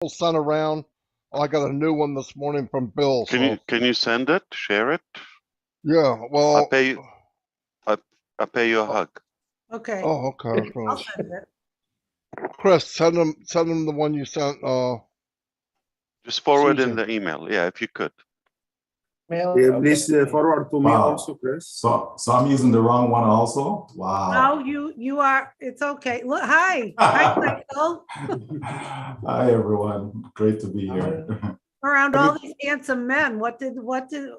sent around. I got a new one this morning from Bill. Can you send it? Share it? Yeah, well, I'll pay you. I'll pay you a hug. Okay. Oh, okay. I'll send it. Chris, send him the one you sent. Just forward Susie. in the email. Yeah, if you could. Yeah, Please forward to me Wow. also, Chris. So I'm using the wrong one also? Wow. No, you are. It's okay. Look, hi. Hi, Michael. Hi, everyone. Great to be here. Around all these handsome men.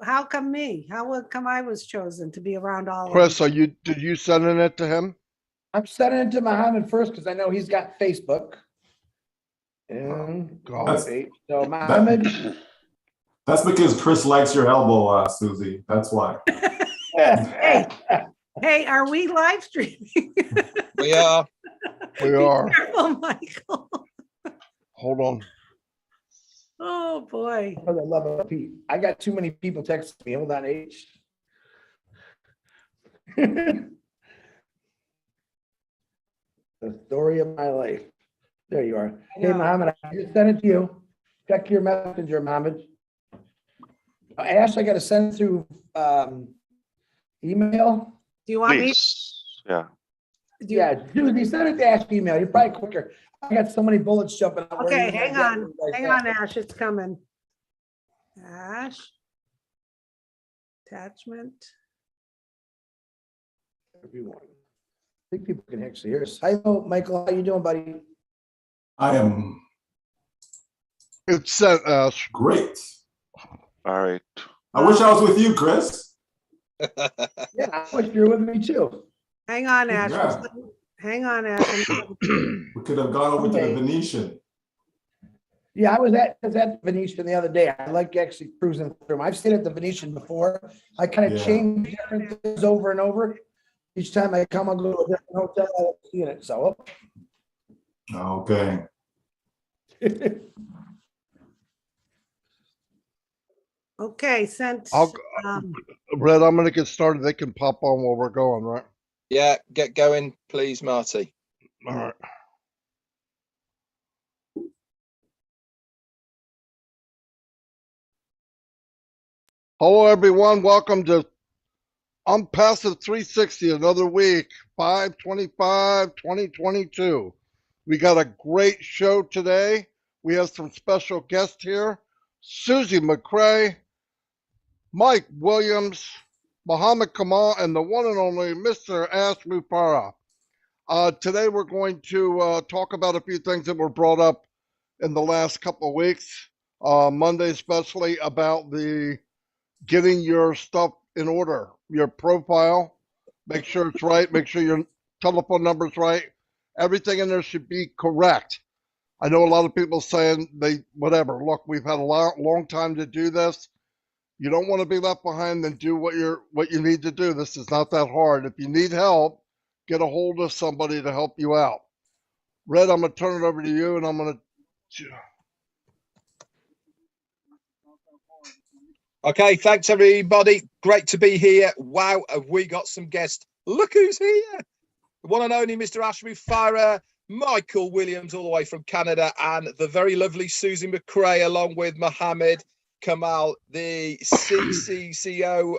How come me? How come I was chosen to be around all of Chris, them? did you sending it to him? I'm sending it to Mohamed first because I know he's got Facebook. And so Mohamed. That's because Chris likes your elbow, Susie. That's why. Hey, are we live streaming? We are. We are. Be careful, Michael. Hold on. Oh boy. For the love of Pete. I got too many people texting me. Hold on, H. The story of my life. There you are. Hey, Mohamed, I just sent it to you. Check your messenger, Mohamed. Ash, I got to send through email. Do you want me? Yeah. Yeah, Susie, send it to Ash email. You're probably quicker. I got so many bullets jumping out. Okay, hang on. Hang on, Ash. It's coming. Ash. Attachment. Everyone. I think people can actually hear us. Hi, Michael. How you doing, buddy? I am It's sent, Ash. great. All right. I wish I was with you, Chris. Yeah, I wish you were with me too. Hang on, Ash. Yeah. Hang on, Ash. We could have gone over to the Venetian. Yeah, I was at Venetian the other day. I like actually cruising through them. I've stayed at the Venetian before. I kind of Yeah. change different things over and over. Each time I come, I'll go to a different hotel. I haven't seen it, so. Okay. Okay, sent. Red, I'm going to get started. They can pop on while we're going, right? Yeah, get going, please, Marty. All right. Hello, everyone. Welcome to Unpassive 360, another week, 5/25/2022. We got a great show today. We have some special guests here. Susie McCrea, Mike Williams, Mohamed Kamal, and the one and only Mr. Ash Mufa. Today we're going to talk about a few things that were brought up in the last couple of weeks, Monday especially, about the getting your stuff in order, your profile, make sure it's right, make sure your telephone number's right. Everything in there should be correct. I know a lot of people saying whatever. Look, we've had a long time to do this. You don't want to be left behind, then do what you need to do. This is not that hard. If you need help, get a hold of somebody to help you out. Red, I'm going to turn it over to you, and I'm going to. Okay, thanks everybody. Great to be here. Wow, have we got some guests? Look who's here. The one and only Mr. Ash Mufa, Michael Williams all the way from Canada, and the very lovely Susie McCrea along with Mohamed Kamal, the CCCOOO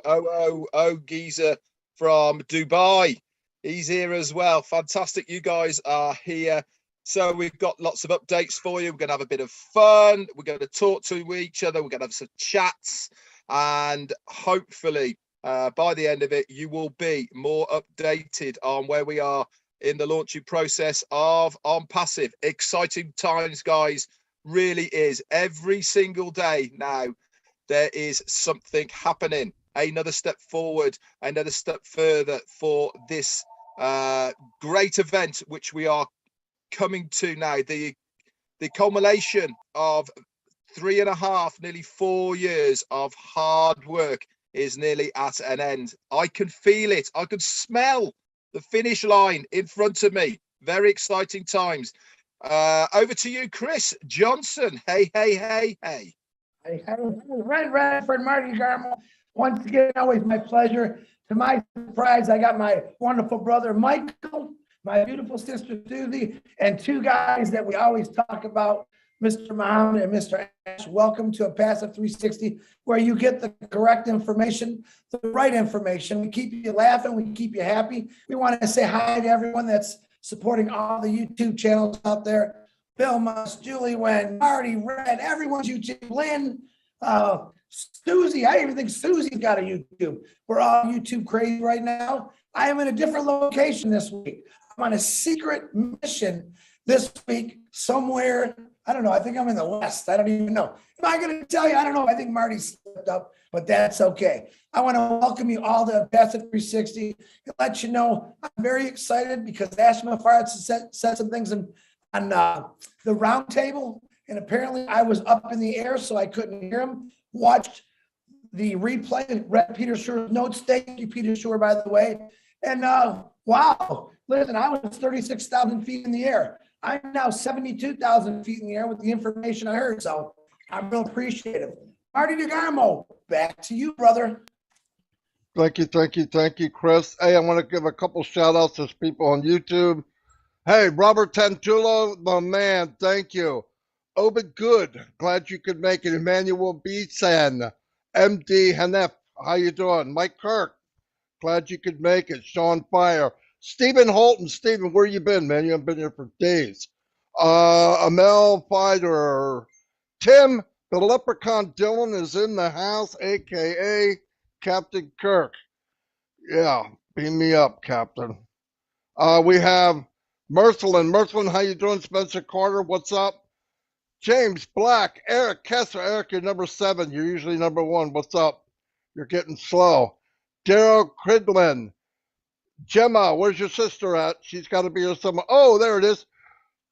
geezer from Dubai. He's here as well. Fantastic. You guys are here. So we've got lots of updates for you. We're going to have a bit of fun. We're going to talk to each other. We're going to have some chats. And hopefully, by the end of it, you will be more updated on where we are in the launching process of OnPassive. Exciting times, guys. Really is. Every single day now, there is something happening. Another step forward, another step further for this great event, which we are coming to now. The culmination of 3.5, nearly 4 years of hard work is nearly at an end. I can feel it. I can smell the finish line in front of me. Very exciting times. Over to you, Chris Johnson. Hey. Right, for Marty Garmo. Once again, always my pleasure. To my surprise, I got my wonderful brother, Michael, my beautiful sister, Susie, and two guys that we always talk about, Mr. Mohamed and Mr. Ash, welcome to a Passive 360 where you get the correct information, the right information. We keep you laughing, we keep you happy. We want to say hi to everyone that's supporting all the YouTube channels out there. Bill Musk, Julie Wen, Marty, Red, everyone's YouTube, Lynn, Susie. I even think Susie's got a YouTube. We're all YouTube crazy right now. I am in a different location this week. I'm on a secret mission this week somewhere. I don't know. I think I'm in the West. I don't even know. Am I going to tell you? I don't know. I think Marty slipped up, but that's okay. I want to welcome you all to Passive 360 and let you know I'm very excited because Ash McCrea said some things on the round table, and apparently I was up in the air, so I couldn't hear him. Watched the replay, read Peter Schuer's notes. Thank you, Peter Schuer, by the way. And wow, listen, I was 36,000 feet in the air. I'm now 72,000 feet in the air with the information I heard, so I'm real appreciative. Marty DeGarmo, back to you, brother. Thank you, Chris. Hey, I want to give a couple shout outs to people on YouTube. Hey, Robert Tantulo, the man, thank you. Obed Good, glad you could make it. Emmanuel Beesan, MD Hanef, how you doing? Mike Kirk, glad you could make it. Sean Fire. Stephen Holton, Stephen, where you been, man? You haven't been here for days. Amel Fighter. Tim, the Leprechaun Dylan is in the house, a.k.a. Captain Kirk. Yeah, beam me up, Captain. We have Merthlin. Merthlin, how you doing? Spencer Carter, what's up? James Black, Eric Kessler. Eric, you're number 7. You're usually number 1. What's up? You're getting slow. Daryl Cridlin. Gemma, where's your sister at? She's got to be here somewhere. Oh, there it is.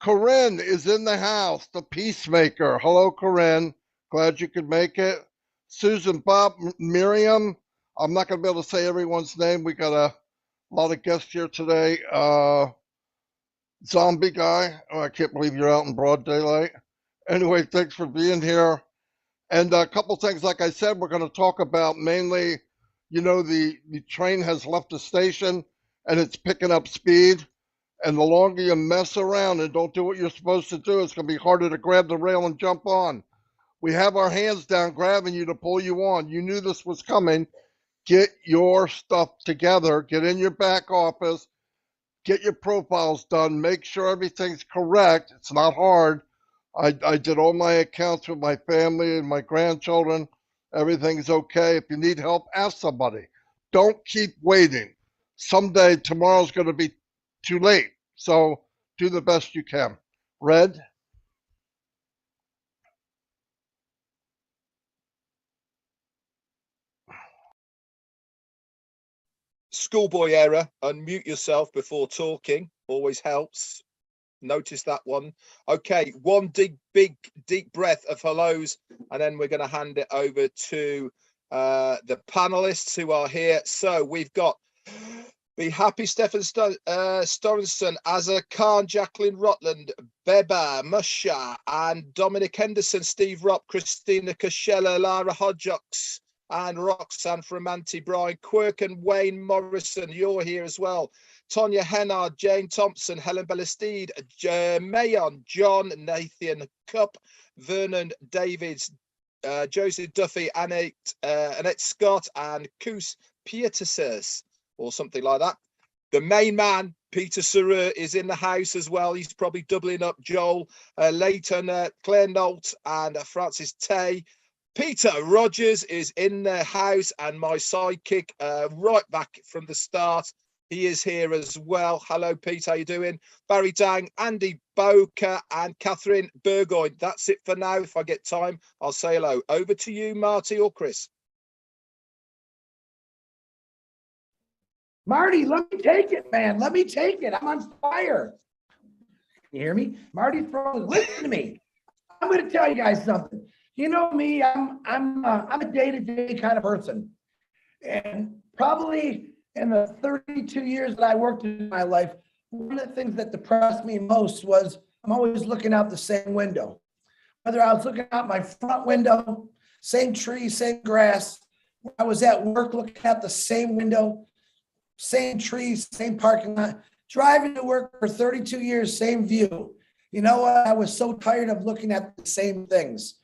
Corinne is in the house, the peacemaker. Hello, Corinne. Glad you could make it. Susan, Bob, Miriam. I'm not going to be able to say everyone's name. We got a lot of guests here today. Zombie guy. Oh, I can't believe you're out in broad daylight. Anyway, thanks for being here. And a couple things, like I said, we're going to talk about mainly, you know, the train has left the station and it's picking up speed. And the longer you mess around and don't do what you're supposed to do, it's going to be harder to grab the rail and jump on. We have our hands down grabbing you to pull you on. You knew this was coming. Get your stuff together. Get in your back office. Get your profiles done. Make sure everything's correct. It's not hard. I did all my accounts with my family and my grandchildren. Everything's okay. If you need help, ask somebody. Don't keep waiting. Someday, tomorrow's going to be too late. So do the best you can. Red? Schoolboy error. Unmute yourself before talking. Always helps. Notice that one. Okay, one big deep breath of hellos, and then we're going to hand it over to the panelists who are here. So we've got Be Happy, Stefan Storenson, Azza Khan, Jacqueline Rutland, Beba, Musha, and Dominic Henderson, Steve Ropp, Christina Kashella, Lara Hodjocks, and Roxanne Framanti, Brian Quirk, and Wayne Morrison. You're here as well. Tonya Hennard, Jane Thompson, Helen Ballestide, Mayon, John, Nathan Cup, Vernon Davids, Joseph Duffy, Annette Scott, and Koos Pieterses, or something like that. The main man, Peter Saru, is in the house as well. He's probably doubling up Joel, Leighton, Claire Nolt, and Francis Tay. Peter Rogers is in the house, and my sidekick right back from the start. He is here as well. Hello, Pete. How you doing? Barry Dang, Andy Boker, and Catherine Burgoyne. That's it for now. If I get time, I'll say hello. Over to you, Marty or Chris. Marty, let me take it, man. Let me take it. I'm on fire. Can you hear me? Marty Frozen, listen to me. I'm going to tell you guys something. You know me, I'm a day-to-day kind of person. And probably in the 32 years that I worked in my life, one of the things that depressed me most was I'm always looking out the same window. Whether I was looking out my front window, same tree, same grass. I was at work looking out the same window, same trees, same parking lot. Driving to work for 32 years, same view. You know what? I was so tired of looking at the same things.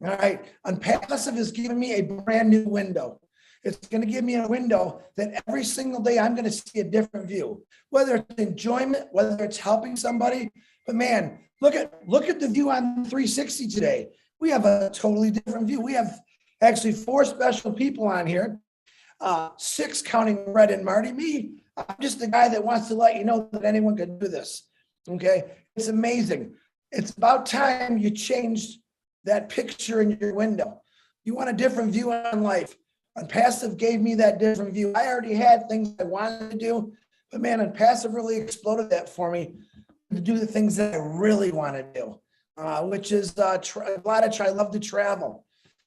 All right. And passive is giving me a brand new window. It's going to give me a window that every single day I'm going to see a different view, whether it's enjoyment, whether it's helping somebody. But man, look at the view on 360 today. We have a totally different view. We have actually 4 special people on here, 6 counting Red and Marty. Me, I'm just the guy that wants to let you know that anyone can do this. Okay. It's amazing. It's about time you changed that picture in your window. You want a different view on life. And passive gave me that different view. I already had things I wanted to do, but man, and passive really exploded that for me to do the things that I really want to do, which is I love to travel,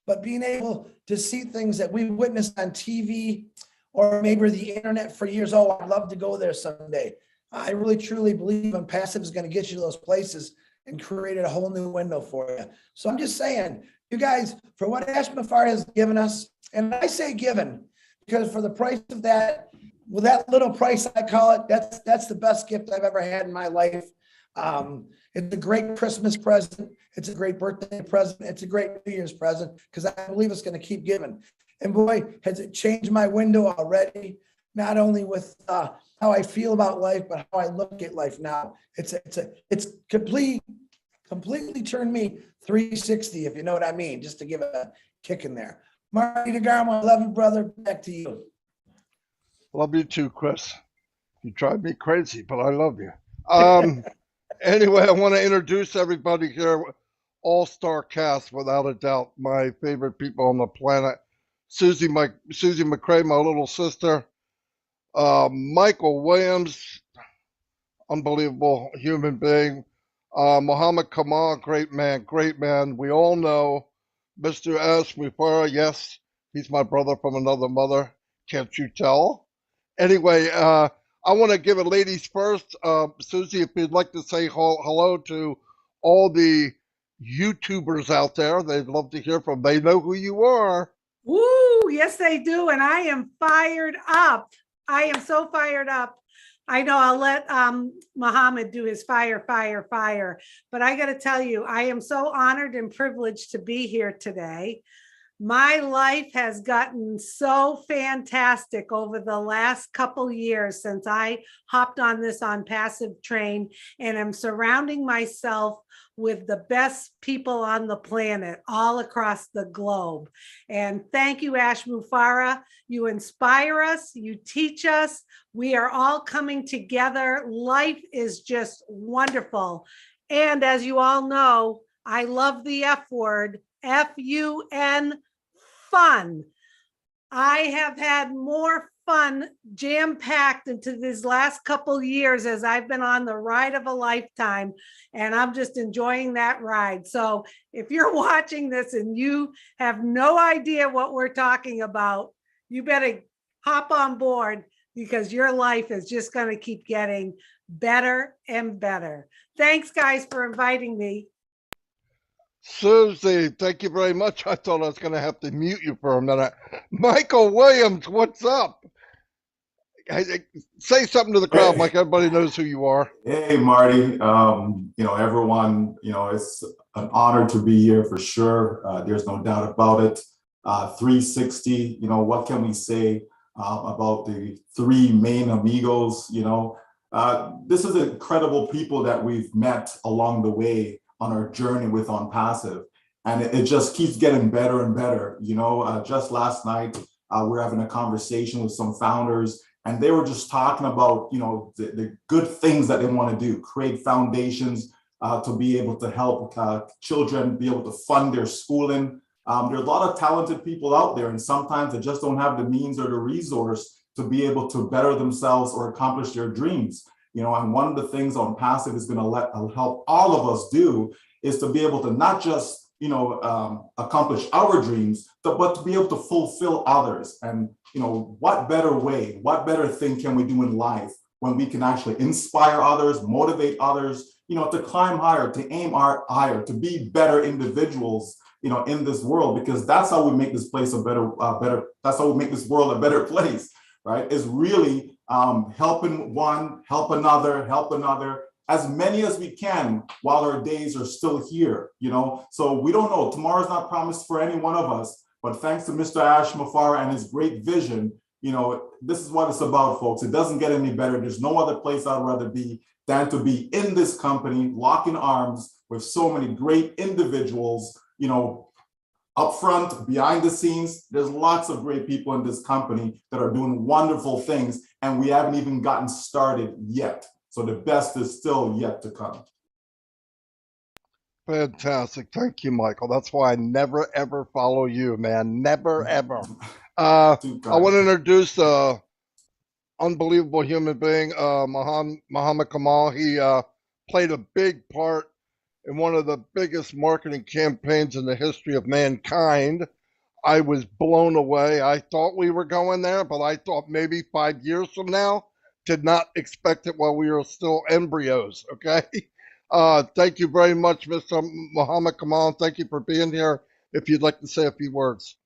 but being able to see things that we witnessed on TV or maybe the internet for years. Oh, I'd love to go there someday. I really truly believe in passive is going to get you to those places and created a whole new window for you. So I'm just saying, you guys, for what Ash McCrea has given us, and I say given, because for the price of that, with that little price, I call it, that's the best gift I've ever had in my life. It's a great Christmas present. It's a great birthday present. It's a great New Year's present, because I believe it's going to keep giving. And boy, has it changed my window already, not only with how I feel about life, but how I look at life now. It's completely turned me 360, if you know what I mean, just to give a kick in there. Marty DeGarmo, I love you, brother. Back to you. Love you too, Chris. You drive me crazy, but I love you. Anyway, I want to introduce everybody here. All-star cast, without a doubt. My favorite people on the planet. Susie McCrea, my little sister. Michael Williams, unbelievable human being. Mohamed Kamal, great man. We all know Mr. S. Mufa, yes, he's my brother from another mother. Can't you tell? Anyway, I want to give it ladies first. Susie, if you'd like to say hello to all the YouTubers out there, they'd love to hear from. They know who you are. Woo, yes, they do. And I am fired up. I am so fired up. I know I'll let Mohamed do his fire. But I got to tell you, I am so honored and privileged to be here today. My life has gotten so fantastic over the last couple years since I hopped on this On Passive train, and I'm surrounding myself with the best people on the planet all across the globe. And thank you, Ash McCrea. You inspire us, you teach us. We are all coming together. Life is just wonderful. And as you all know, I love the F word, F-U-N, fun. I have had more fun jam-packed into these last couple years as I've been on the ride of a lifetime, and I'm just enjoying that ride. So if you're watching this and you have no idea what we're talking about, you better hop on board, because your life is just going to keep getting better and better. Thanks, guys, for inviting me. Susie, thank you very much. I thought I was going to have to mute you for a minute. Michael Williams, what's up? Say something to the crowd, Mike. Everybody knows who you are. Hey, Marty. Everyone, it's an honor to be here for sure. There's no doubt about it. 360, what can we say about the 3 main amigos? This is incredible people that we've met along the way on our journey with On Passive, and it just keeps getting better and better. Just last night, we're having a conversation with some founders, and they were just talking about, the good things that they want to do, create foundations to be able to help children be able to fund their schooling. There's a lot of talented people out there, and sometimes they just don't have the means or the resource to be able to better themselves or accomplish their dreams. And one of the things On Passive is going to help all of us do is to be able to not just, accomplish our dreams, but to be able to fulfill others. And, what better way, what better thing can we do in life when we can actually inspire others, motivate others, to climb higher, to aim higher, to be better individuals, in this world, because that's how we make this place that's how we make this world a better place, right? Is really helping one, help another, as many as we can while our days are still here, you know? So we don't know, tomorrow's not promised for any one of us, but thanks to Mr. Ash Mufara and his great vision, you know, this is what it's about, folks. It doesn't get any better. There's no other place I'd rather be than to be in this company, locking arms with so many great individuals, you know, up front, behind the scenes. There's lots of great people in this company that are doing wonderful things, and we haven't even gotten started yet. So the best is still yet to come. Fantastic. Thank you, Michael. That's why I never, ever follow you, man. Never, ever. I want to introduce unbelievable human being, Mohamed Kamal. He played a big part in one of the biggest marketing campaigns in the history of mankind. I was blown away. I thought we were going there, but I thought maybe 5 years from now. Did not expect it while we were still embryos, okay? Thank you very much, Mr. Mohamed Kamal. Thank you for being here. If you'd like to say a few words.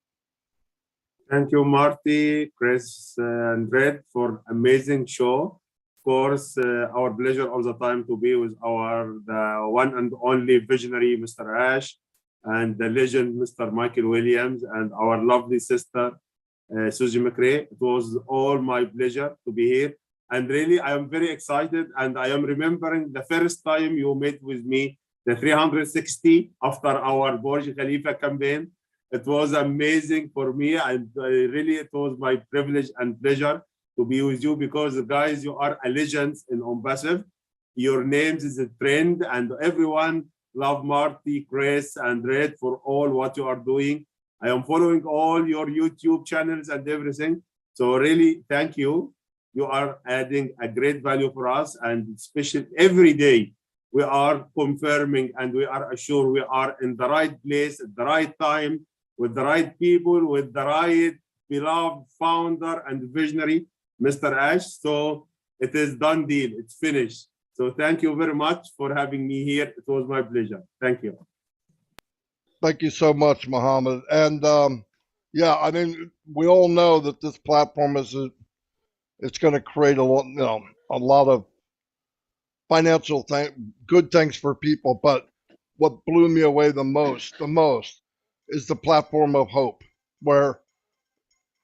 Thank you, Marty, Chris, and Red for amazing show. Of course, our pleasure all the time to be with the one and only visionary, Mr. Ash, and the legend, Mr. Michael Williams, and our lovely sister, Susie McCrea. It was all my pleasure to be here. And really, I am very excited, and I am remembering the first time you met with me, the 360 after our Burj Khalifa campaign. It was amazing for me, and really it was my privilege and pleasure to be with you, because guys, you are a legend in OnPassive. Your names is a trend, and everyone love Marty, Chris, and Red for all what you are doing. I am following all your YouTube channels and everything. So really, thank you. You are adding a great value for us, and especially every day we are confirming and we are assured we are in the right place at the right time, with the right people, with the right beloved founder and visionary, Mr. Ash. So it is done deal, it's finished. So thank you very much for having me here. It was my pleasure. Thank you. Thank you so much, Mohamed. And yeah, I mean, we all know that this platform it's going to create a lot of financial good things for people. But what blew me away the most is the platform of hope, where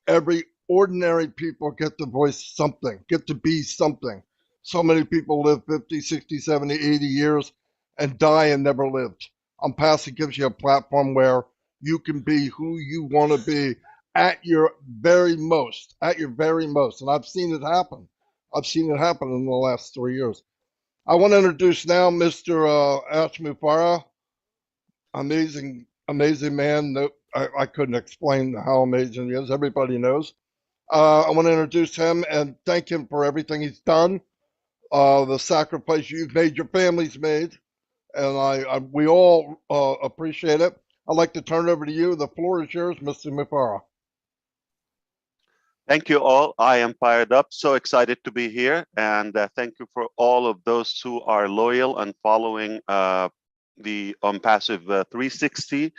every ordinary people get to voice something, get to be something. So many people live 50, 60, 70, 80 years and die and never lived. OnPassive gives you a platform where you can be who you want to be at your very most, And I've seen it happen. I've seen it happen in the last 3 years. I want to introduce now Mr. Ash Mufara. Amazing man. No, I couldn't explain how amazing he is. Everybody knows. I want to introduce him and thank him for everything he's done, the sacrifice you've made, your family's made, and we all appreciate it. I'd like to turn it over to you. The floor is yours, Mr. Mufara. Thank you all. I am fired up, so excited to be here. And thank you for all of those who are loyal and following the OnPassive 360.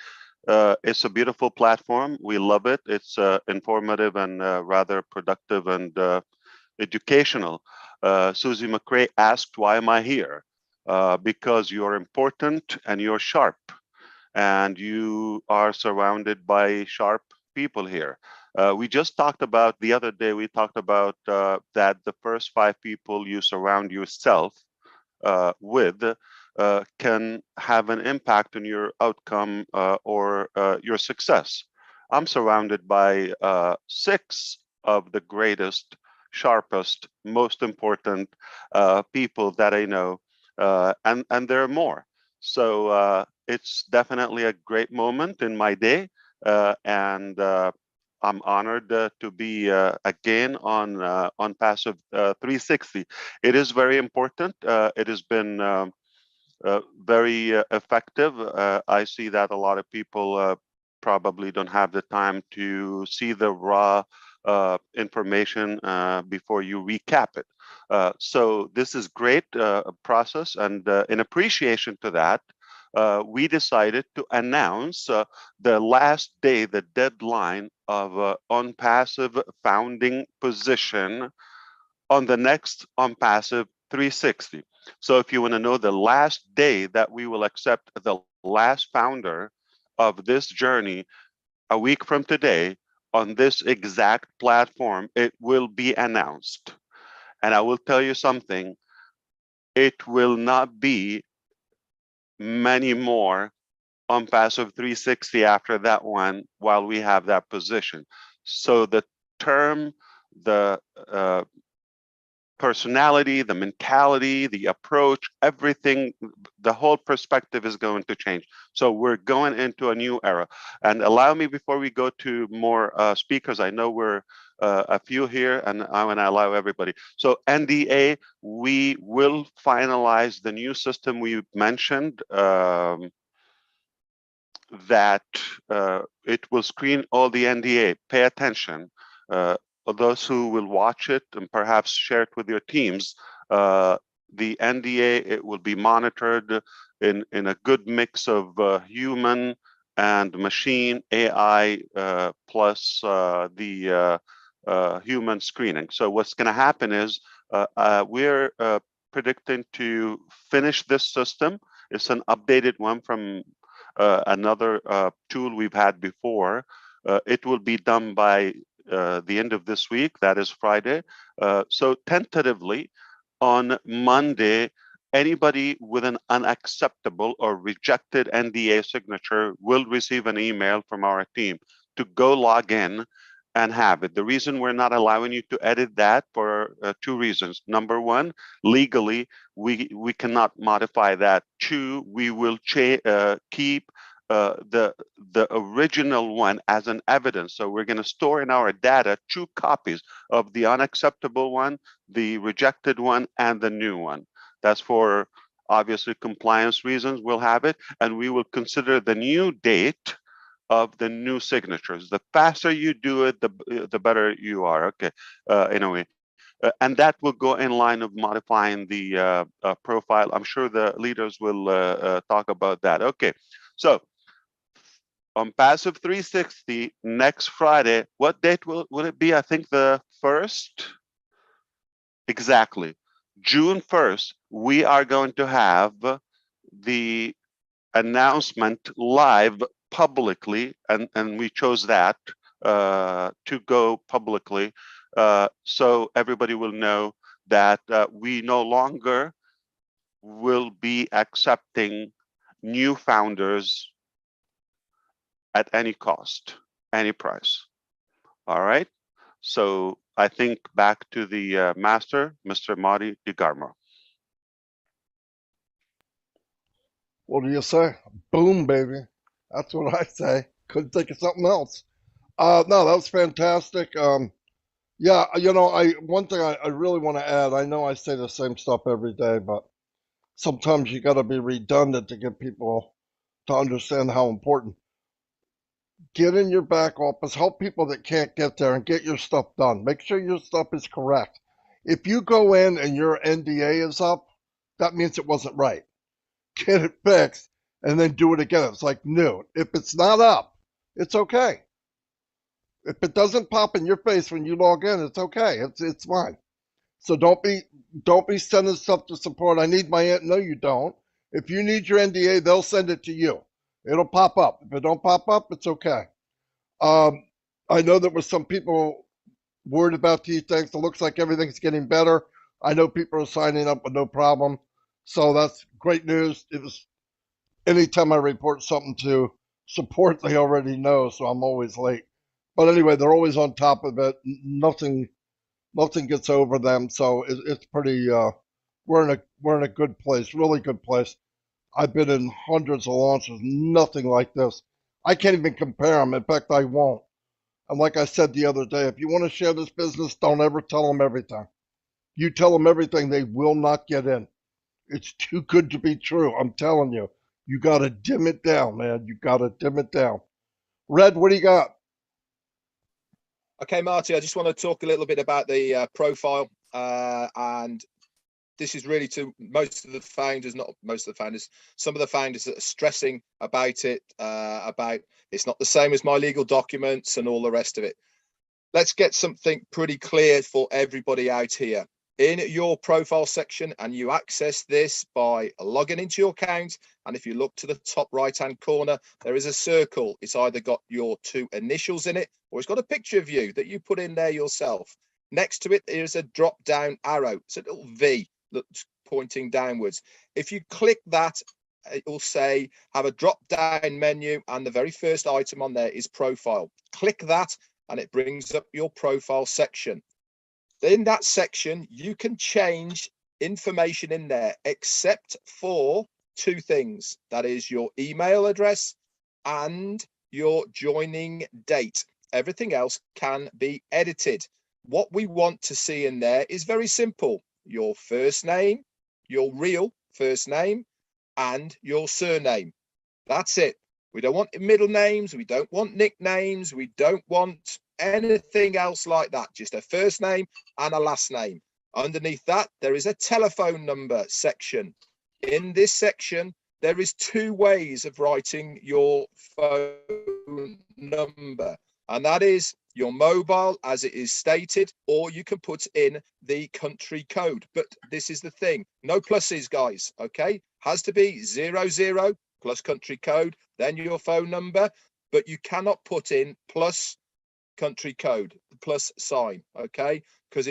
It's a beautiful platform. We love it. It's informative and rather productive and educational. Susie McCrea asked, why am I here? Because you're important and you're sharp. And you are surrounded by sharp people here. We just talked about, the other day, we talked about that the first 5 people you surround yourself with can have an impact on your outcome or your success. I'm surrounded by 6 of the greatest, sharpest, most important people that I know, and there are more. So it's definitely a great moment in my day, and I'm honored to be again on OnPassive 360. It is very important. It has been very effective. I see that a lot of people probably don't have the time to see the raw information before you recap it. So this is great process, and in appreciation to that, we decided to announce the last day, the deadline of OnPassive founding position on the next OnPassive 360. So if you want to know the last day that we will accept the last founder of this journey, a week from today, on this exact platform, it will be announced. And I will tell you something, it will not be many more on Passive 360 after that one while we have that position. So the term, the personality, the mentality, the approach, everything, the whole perspective is going to change. So we're going into a new era. And allow me, before we go to more speakers, I know we're a few here, and I want to allow everybody. So NDA, we will finalize the new system we mentioned, that it will screen all the NDA. Pay attention. Those who will watch it and perhaps share it with your teams, the NDA, it will be monitored in a good mix of human and machine AI plus the human screening. So what's going to happen is we're predicting to finish this system. It's an updated one from another tool we've had before. It will be done by the end of this week, that is Friday. So tentatively on Monday, anybody with an unacceptable or rejected NDA signature will receive an email from our team to go log in and have it. The reason we're not allowing you to edit that for two reasons. Number one, legally, we cannot modify that. Two, we will keep the original one as an evidence. So we're going to store in our data 2 copies of the unacceptable one, the rejected one, and the new one. That's for obviously compliance reasons. We'll have it, and we will consider the new date of the new signatures. The faster you do it, the better you are. Okay. Anyway. And that will go in line of modifying the profile. I'm sure the leaders will talk about that. Okay, so on Passive 360 next Friday, what date will it be? I think the 1st. Exactly, June 1st. We are going to have the announcement live publicly, and we chose that to go publicly. So everybody will know that we no longer will be accepting new founders at any cost, any price. All right. So I think back to the master, Mr. Marty DeGarmo. What do you say? Boom, baby. That's what I say. Couldn't think of something else. No, that was fantastic. Yeah, you know, one thing I really want to add, I know I say the same stuff every day, but sometimes you got to be redundant to get people to understand how important. Get in your back office, help people that can't get there, and get your stuff done. Make sure your stuff is correct. If you go in and your NDA is up, that means it wasn't right. Get it fixed and then do it again. It's like new. If it's not up, it's okay. If it doesn't pop in your face when you log in, it's okay. It's fine. So don't be sending stuff to support. I need my no, you don't. If you need your NDA, they'll send it to you. It'll pop up. If it don't pop up, it's okay. I know there was some people worried about these things. It looks like everything's getting better. I know people are signing up with no problem. So that's great news. It was anytime I report something to support, they already know, so I'm always late. But anyway, they're always on top of it. Nothing gets over them. So it's pretty. We're in a good place, really good place. I've been in hundreds of launches, nothing like this. I can't even compare them. In fact, I won't. And like I said the other day, if you want to share this business, don't ever tell them everything. You tell them everything, they will not get in. It's too good to be true. I'm telling you. You got to dim it down, man. You got to dim it down. Red, what do you got? Okay, Marty, I just want to talk a little bit about the profile. And this is really to most of the founders, not most of the founders, some of the founders that are stressing about it, about it's not the same as my legal documents and all the rest of it. Let's get something pretty clear for everybody out here. in your profile section, and you access this by logging into your account. And if you look to the top right hand corner, there is a circle. It's either got your 2 initials in it, or it's got a picture of you that you put in there yourself. Next to it is a drop down arrow. It's a little V that's pointing downwards. If you click that, it will say have a drop down menu, and the very first item on there is profile. Click that and it brings up your profile section. In that section, you can change information in there except for 2 things. That is your email address and your joining date. Everything else can be edited. What we want to see in there is very simple. Your first name, your real first name, and your surname. That's it. We don't want middle names. We don't want nicknames. We don't want anything else like that. Just a first name and a last name. Underneath that, there is a telephone number section. In this section, there is 2 ways of writing your phone number, and that is your mobile, as it is stated, or you can put in the country code. But this is the thing, no pluses, guys. Okay, has to be 00 plus country code, then your phone number, but you cannot put in plus country code, the plus sign, okay, because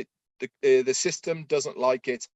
the system doesn't like it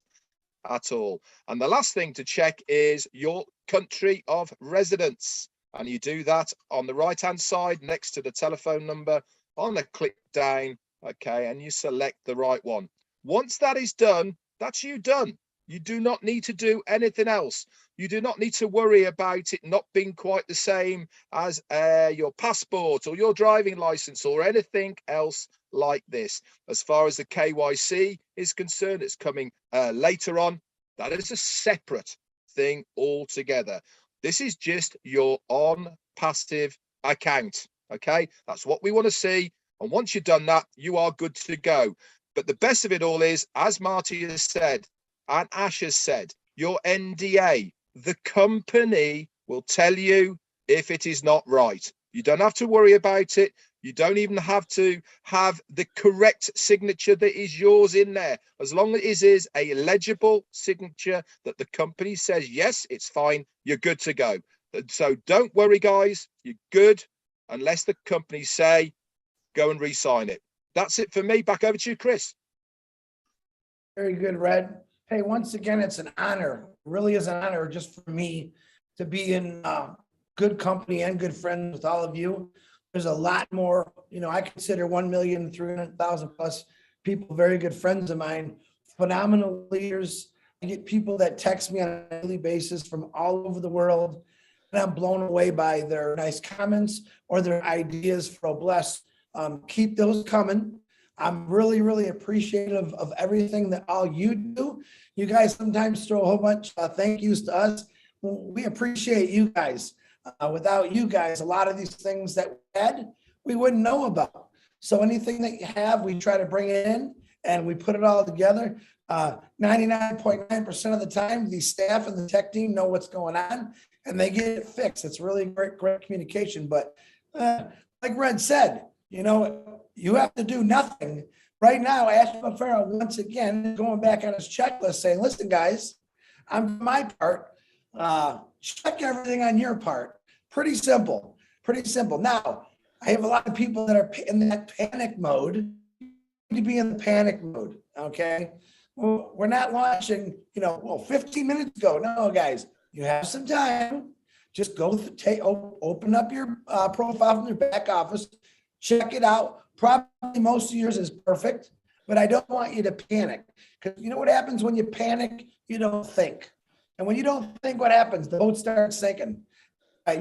at all. And the last thing to check is your country of residence, and you do that on the right hand side next to the telephone number on the click down, okay, and you select the right one. Once that is done, that's you done. You do not need to do anything else. You do not need to worry about it not being quite the same as your passport or your driving license or anything else like this. As far as the KYC is concerned, it's coming later on. That is a separate thing altogether. This is just your on passive account. Okay, that's what we want to see. And once you've done that, you are good to go. But the best of it all is, as Marty has said, and Ash has said, your NDA, the company will tell you if it is not right. You don't have to worry about it. You don't even have to have the correct signature that is yours in there. As long as it is a legible signature that the company says, yes, it's fine, you're good to go. So don't worry, guys, you're good unless the company say, go and re-sign it. That's it for me. Back over to you, Chris. Very good, Red. Hey, once again, it's an honor. It really is an honor just for me to be in good company and good friends with all of you. There's a lot more, I consider 1,300,000 plus people very good friends of mine, phenomenal leaders. I get people that text me on a daily basis from all over the world, and I'm blown away by their nice comments or their ideas for Bless. Keep those coming. I'm really, really appreciative of everything that all you do. You guys sometimes throw a whole bunch of thank yous to us. We appreciate you guys. Without you guys, a lot of these things that we had, we wouldn't know about. So anything that you have, we try to bring it in and we put it all together. 99.9% of the time, the staff and the tech team know what's going on and they get it fixed. It's really great communication. But like Red said, you have to do nothing. Right now, Ash McCrea, once again, going back on his checklist saying, listen, guys, I'm my part. Check everything on your part. Pretty simple. Now, I have a lot of people that are in that panic mode. You need to be in the panic mode, okay? Well, we're not launching, 15 minutes ago. No, guys, you have some time. Just go open up your profile from your back office, check it out. Probably most of yours is perfect, but I don't want you to panic, because you know what happens when you panic? You don't think. And when you don't think, what happens? The boat starts sinking.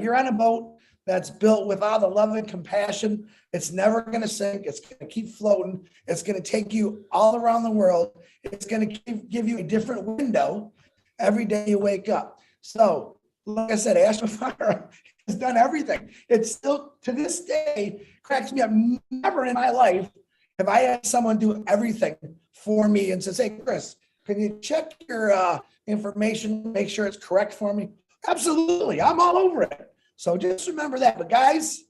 You're on a boat that's built with all the love and compassion. It's never going to sink. It's going to keep floating. It's going to take you all around the world. It's going to give you a different window every day you wake up. So, like I said, Ash McCrea has done everything. It's still, to this day, cracks me up. Never in my life have I had someone do everything for me and says, hey, Chris, can you check your information, make sure it's correct for me? Absolutely. I'm all over it. So just remember that. But guys,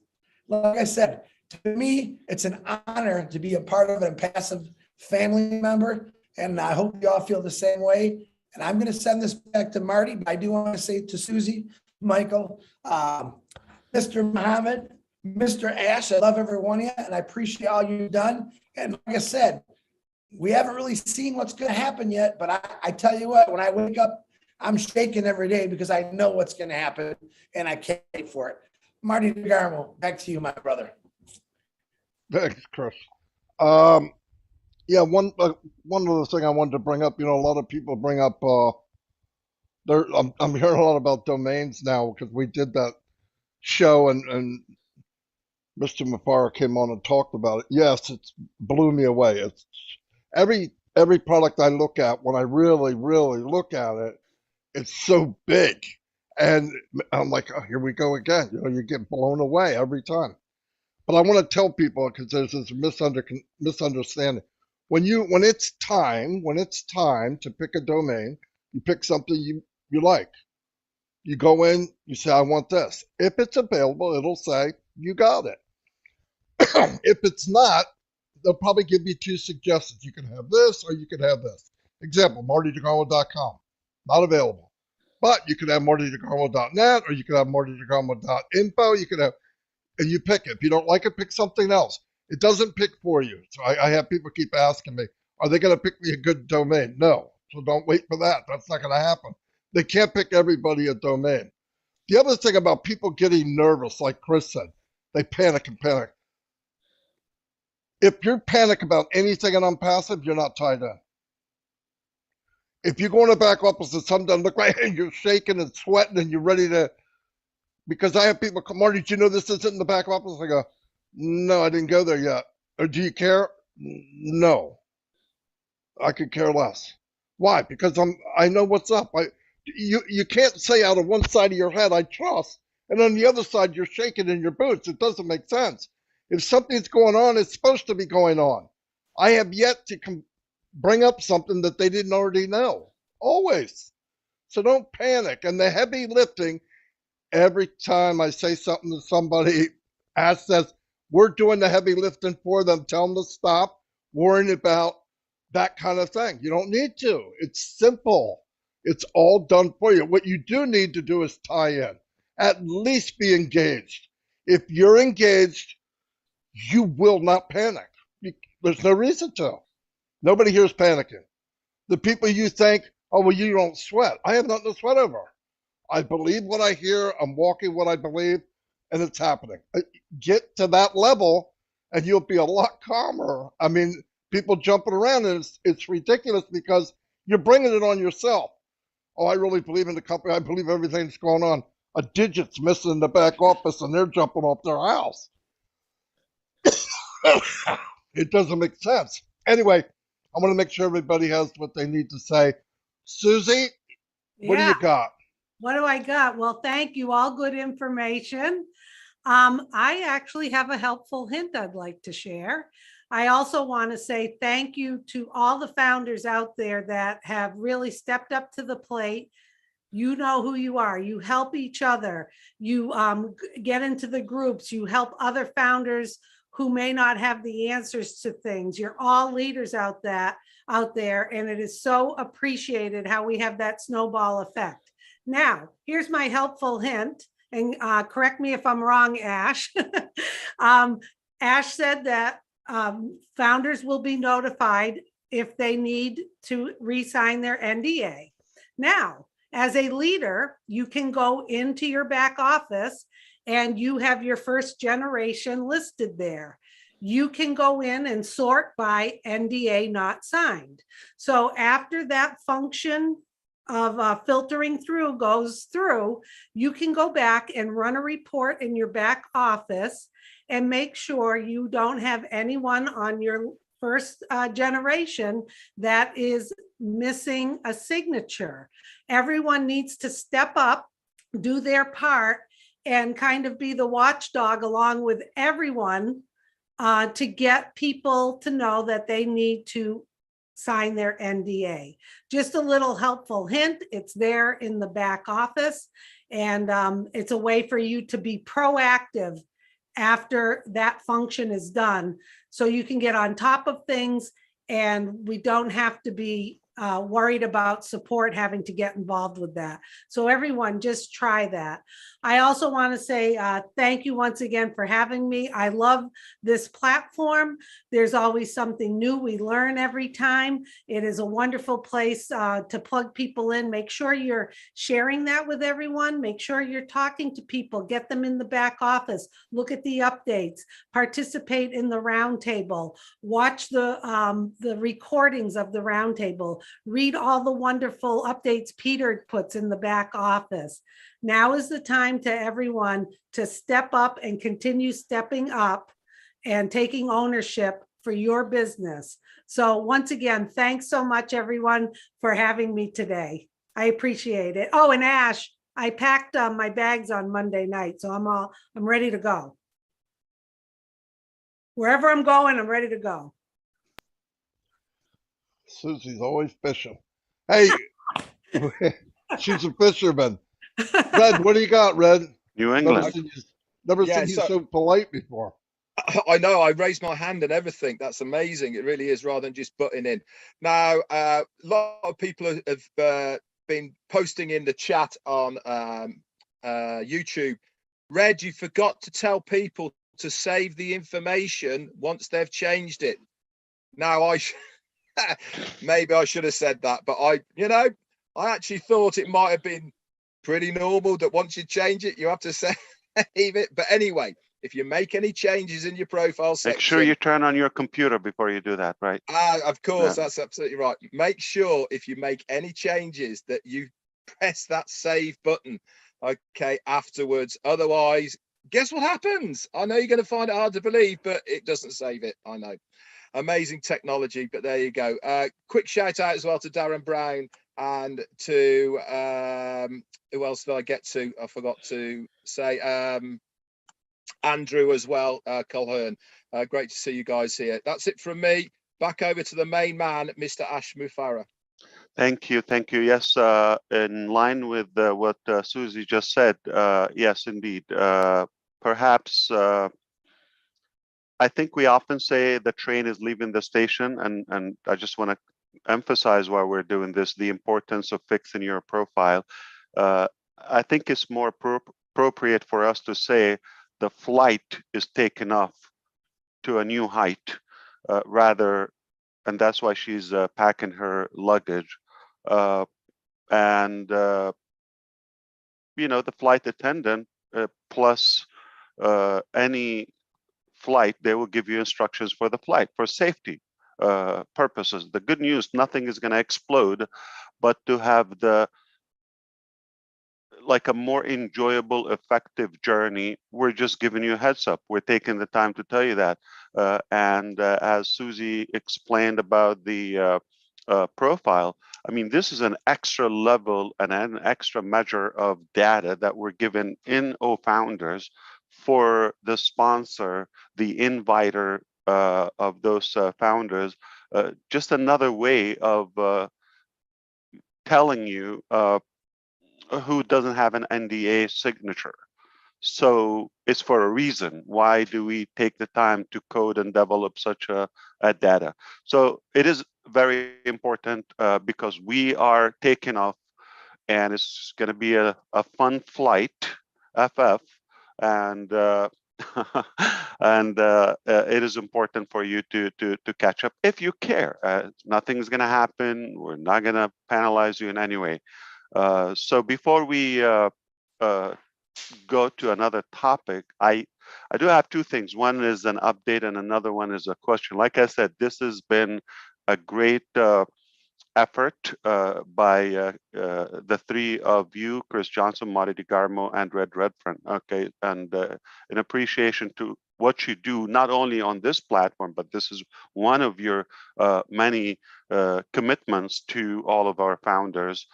like I said, to me, it's an honor to be a part of an impassive family member. And I hope you all feel the same way. And I'm going to send this back to Marty, but I do want to say to Susie, Michael, Mr. Mohamed, Mr. Ash, I love every one of you, and I appreciate all you've done. And like I said, we haven't really seen what's going to happen yet, but I tell you what, when I wake up, I'm shaking every day because I know what's going to happen, and I can't wait for it. Marty DeGarmo, back to you, my brother. Thanks, Chris. Yeah, one other thing I wanted to bring up. You know, a lot of people bring up. I'm hearing a lot about domains now because we did that show and Mr. Mufa came on and talked about it. Yes, it blew me away. It's every product I look at, when I really look at it, it's so big, and I'm like, oh, here we go again. You know, you get blown away every time. But I want to tell people, because there's this misunderstanding. When it's time to pick a domain, you pick something you like. You go in, you say, I want this. If it's available, it'll say you got it. If it's not, they'll probably give you two suggestions. You can have this or you can have this. Example, martydegarmo.com, not available. But you could have martydegarmo.net, or you could have martydegarmo.info. You could have, and you pick it. If you don't like it, pick something else. It doesn't pick for you. So I have people keep asking me, are they going to pick me a good domain? No. So don't wait for that. That's not going to happen. They can't pick everybody a domain. The other thing about people getting nervous, like Chris said, they panic and panic. If you're panic about anything and I'm passive, you're not tied in. If you go in the back office and something doesn't look right and you're shaking and sweating and you're ready to, because I have people come, Marty, did you know this isn't in the back office? I go, no, I didn't go there yet. Or do you care? No. I could care less. Why? Because I know what's up. You can't say out of one side of your head, I trust, and on the other side, you're shaking in your boots. It doesn't make sense. If something's going on, it's supposed to be going on. I have yet to bring up something that they didn't already know. Always. So don't panic. And the heavy lifting, every time I say something to somebody, Ash says, we're doing the heavy lifting for them. Tell them to stop worrying about that kind of thing. You don't need to. It's simple. It's all done for you. What you do need to do is tie in. At least be engaged. If you're engaged, you will not panic. There's no reason to. Nobody here is panicking. The people you think, oh, well, you don't sweat. I have nothing to sweat over. I believe what I hear. I'm walking what I believe, and it's happening. Get to that level, and you'll be a lot calmer. I mean, people jumping around, and it's ridiculous because you're bringing it on yourself. Oh, I really believe in the company. I believe everything's going on. A digit's missing in the back office, and they're jumping off their house. It doesn't make sense. Anyway, I want to make sure everybody has what they need to say. Susie, what do you got? What do I got? Well, thank you. All good information. I actually have a helpful hint I'd like to share. I also want to say thank you to all the founders out there that have really stepped up to the plate. You know who you are. You help each other. You get into the groups. You help other founders who may not have the answers to things. You're all leaders out there, and it is so appreciated how we have that snowball effect. Now, here's my helpful hint, and correct me if I'm wrong, Ash. Ash said that founders will be notified if they need to re-sign their NDA. Now, as a leader, you can go into your back office and you have your first generation listed there. You can go in and sort by NDA not signed. So after that function of filtering through goes through, you can go back and run a report in your back office and make sure you don't have anyone on your first generation that is missing a signature. Everyone needs to step up, do their part, and kind of be the watchdog along with everyone to get people to know that they need to sign their NDA. Just a little helpful hint, it's there in the back office, and it's a way for you to be proactive after that function is done, so you can get on top of things and we don't have to be worried about support having to get involved with that. So everyone, just try that. I also want to say thank you once again for having me. I love this platform. There's always something new. We learn every time. It is a wonderful place to plug people in. Make sure you're sharing that with everyone. Make sure you're talking to people. Get them in the back office. Look at the updates. Participate in the roundtable. Watch the recordings of the roundtable. Read all the wonderful updates Peter puts in the back office. Now is the time to everyone to step up and continue stepping up and taking ownership for your business. So once again, thanks so much, everyone, for having me today. I appreciate it. Oh, and Ash, I packed my bags on Monday night, so I'm ready to go. Wherever I'm going, I'm ready to go. Susie's always fishing. Hey, she's a fisherman. Red, what do you got, Red? New Never England. seen you so polite before. I know, I raised my hand and everything. That's amazing. It really is, rather than just butting in. Now, a lot of people have been posting in the chat on YouTube. Red, you forgot to tell people to save the information once they've changed it. Now, maybe I should have said that, but I actually thought it might have been pretty normal that once you change it, you have to save it. But anyway, if you make any changes in your profile section, Make sure you turn on your computer before you do that, right? Of course, Yeah. that's absolutely right. Make sure if you make any changes that you press that save button, okay, afterwards. Otherwise, guess what happens? I know you're going to find it hard to believe, but it doesn't save it. I know. Amazing technology, but there you go. Quick shout out as well to Darren Brown and to who else did I get to? I forgot to say Andrew as well, Colhern. Great to see you guys here. That's it from me. Back over to the main man, Mr. Ash Mufarah. Thank you. Yes, in line with what Susie just said, yes, indeed. Perhaps I think we often say the train is leaving the station, and I just want to emphasize while we're doing this, the importance of fixing your profile. I think it's more appropriate for us to say the flight is taken off to a new height, rather, and that's why she's packing her luggage. And the flight attendant plus any flight, they will give you instructions for the flight for safety purposes. The good news, nothing is going to explode, but to have like a more enjoyable, effective journey, we're just giving you a heads up. We're taking the time to tell you that. And as Susie explained about the profile, I mean, this is an extra level and an extra measure of data that we're given in O-Founders for the sponsor, the inviter of those founders. Just another way of telling you who doesn't have an NDA signature. So it's for a reason. Why do we take the time to code and develop such a data? So it is very important because we are taking off, and it's going to be a fun flight, FF, and and it is important for you to catch up if you care. Nothing's going to happen. We're not going to penalize you in any way. So before we go to another topic, I do have two things. One is an update and another one is a question. Like I said, this has been a great effort by the three of you, Chris Johnson, Marty DeGarmo, and Red Redfern. Okay, and in appreciation to what you do, not only on this platform, but this is one of your many commitments to all of our founders.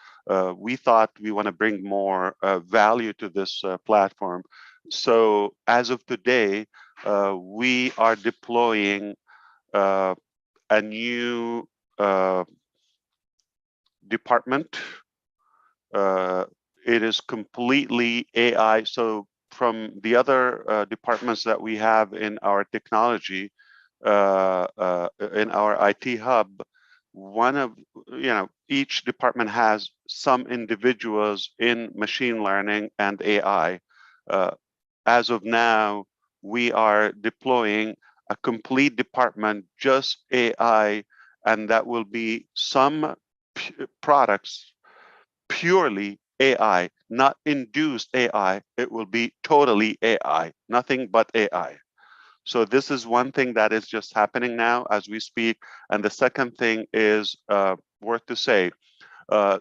We thought we want to bring more value to this platform. So as of today, we are deploying a new department. It is completely AI. So from the other departments that we have in our technology, in our IT hub, one of, each department has some individuals in machine learning and AI. As of now, we are deploying a complete department, just AI, and that will be some products purely AI, not induced AI. It will be totally AI, nothing but AI. So this is one thing that is just happening now as we speak. And the second thing is worth to say.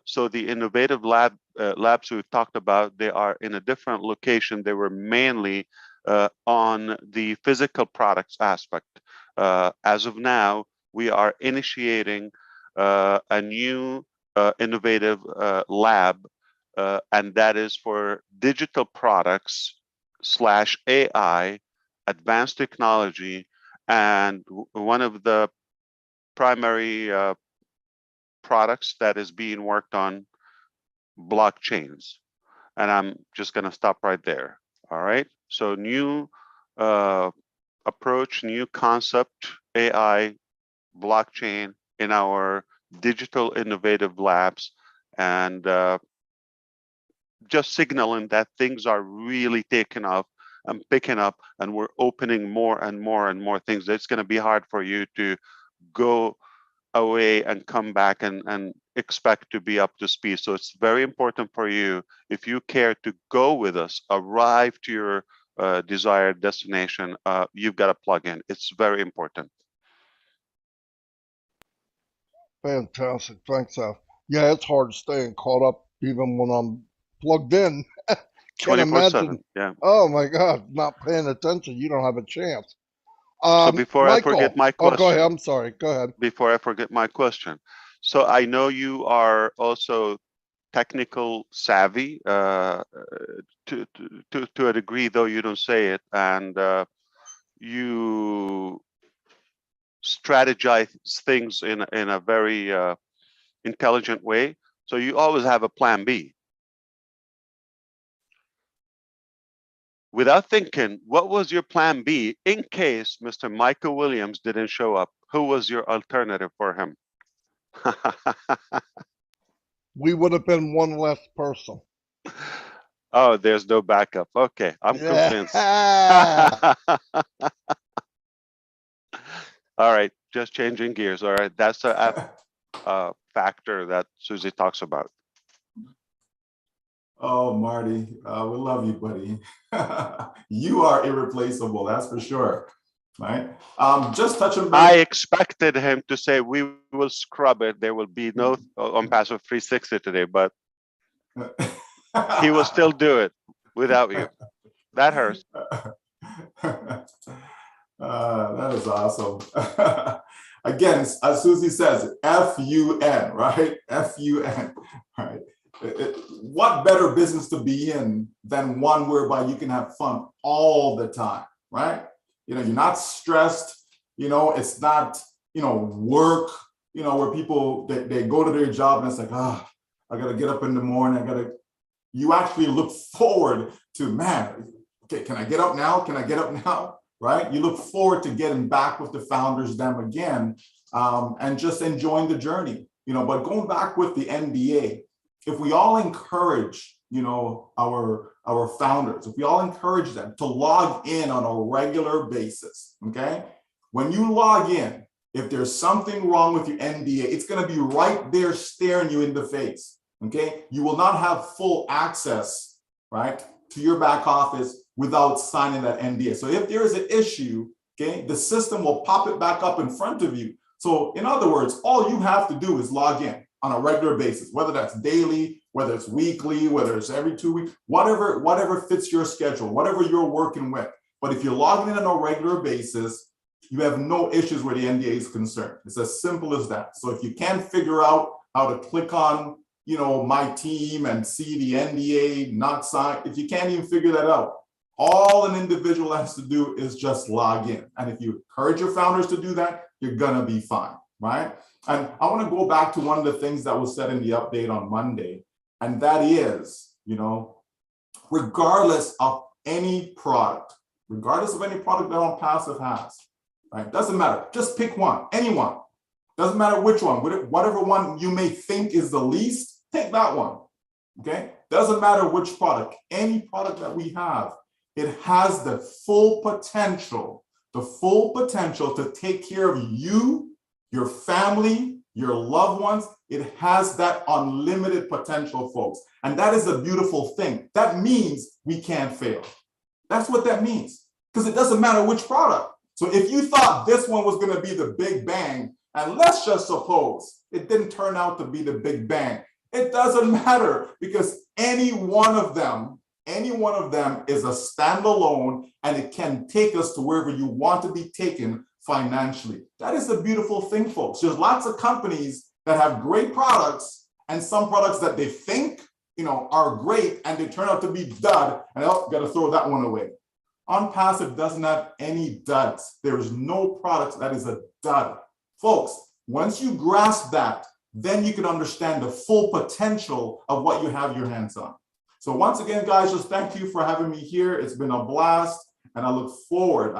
So the innovative labs we've talked about, they are in a different location. They were mainly on the physical products aspect. As of now, we are initiating a new innovative lab, and that is for digital products / AI, advanced technology, and one of the primary products that is being worked on, blockchains. And I'm just going to stop right there. All right. So new approach, new concept, AI, blockchain in our digital innovative labs, and just signaling that things are really taking off and picking up, and we're opening more and more and more things. It's going to be hard for you to go away and come back and expect to be up to speed. So it's very important for you, if you care to go with us, arrive to your desired destination, you've got to plug in. It's very important. Fantastic. Thanks, Al. Yeah, it's hard staying caught up even when I'm plugged in. Can't 24/7. imagine. Yeah. Oh my God, not paying attention. You don't have a chance. So before I forget my Oh, go ahead. question, I'm sorry. Go ahead. before I forget my question. So I know you are also technical savvy to a degree, though you don't say it, and you strategize things in a very intelligent way. So you always have a plan B. Without thinking, what was your plan B in case Mr. Michael Williams didn't show up? Who was your alternative for him? We would have been one less person. Oh, there's no backup. Okay, I'm convinced. All right, just changing gears. All right, that's a factor that Susie talks about. Oh, Marty, we love you, buddy. You are irreplaceable, that's for sure. Right? Just touching base. I expected him to say we will scrub it. There will be no on-passive 360 today, but he will still do it without you. That hurts. That is awesome. Again, as Susie says, F-U-N, right? F-U-N, right? What better business to be in than one whereby you can have fun all the time, right? You're not stressed, it's not, work, where people, they go to their job and it's like, I got to get up in the morning. You actually look forward to, man, okay, can I get up now? Can I get up now? Right? You look forward to getting back with the founders, them again, and just enjoying the journey, but going back with the NDA, if we all encourage, our founders, if we all encourage them to log in on a regular basis, okay? When you log in, if there's something wrong with your NDA, it's going to be right there staring you in the face, okay? You will not have full access, right, to your back office without signing that NDA. So if there is an issue, okay, the system will pop it back up in front of you. So in other words, all you have to do is log in on a regular basis, whether that's daily, whether it's weekly, whether it's every 2 weeks, whatever fits your schedule, whatever you're working with. But if you're logging in on a regular basis, you have no issues where the NDA is concerned. It's as simple as that. So if you can't figure out how to click on, my team and see the NDA not signed, if you can't even figure that out, all an individual has to do is just log in. And if you encourage your founders to do that, you're gonna be fine, right? And I want to go back to one of the things that was said in the update on Monday, and that is, regardless of any product that On Passive has, right? Doesn't matter. Just pick one, anyone. Doesn't matter which one, whatever one you may think is the least, take that one, okay? Doesn't matter which product, any product that we have, it has the full potential to take care of you, your family, your loved ones. It has that unlimited potential, folks. And that is a beautiful thing. That means we can't fail. That's what that means, because it doesn't matter which product. So if you thought this one was going to be the big bang, and let's just suppose it didn't turn out to be the big bang, it doesn't matter, because any one of them is a standalone, and it can take us to wherever you want to be taken financially. That is a beautiful thing, folks. There's lots of companies that have great products, and some products that they think, are great, and they turn out to be dud, and got to throw that one away. OnPassive doesn't have any duds. There is no product that is a dud. Folks, once you grasp that, then you can understand the full potential of what you have your hands on. So once again, guys, just thank you for having me here. It's been a blast, and I look forward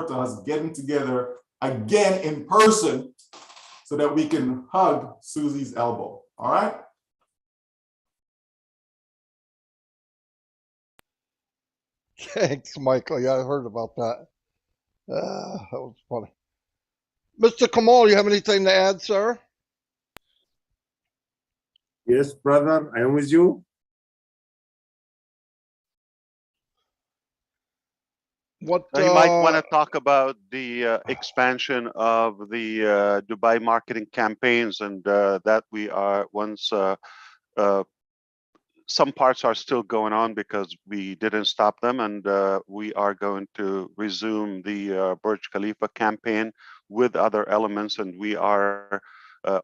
to us getting together again in person so that we can hug Susie's elbow. All right? Thanks, Michael. Yeah, I heard about that. That was funny. Mr. Kamal, you have anything to add, sir? Yes, brother, I am with you. What You might want to talk about the expansion of the Dubai marketing campaigns, and that we are some parts are still going on because we didn't stop them, and we are going to resume the Burj Khalifa campaign with other elements, and we are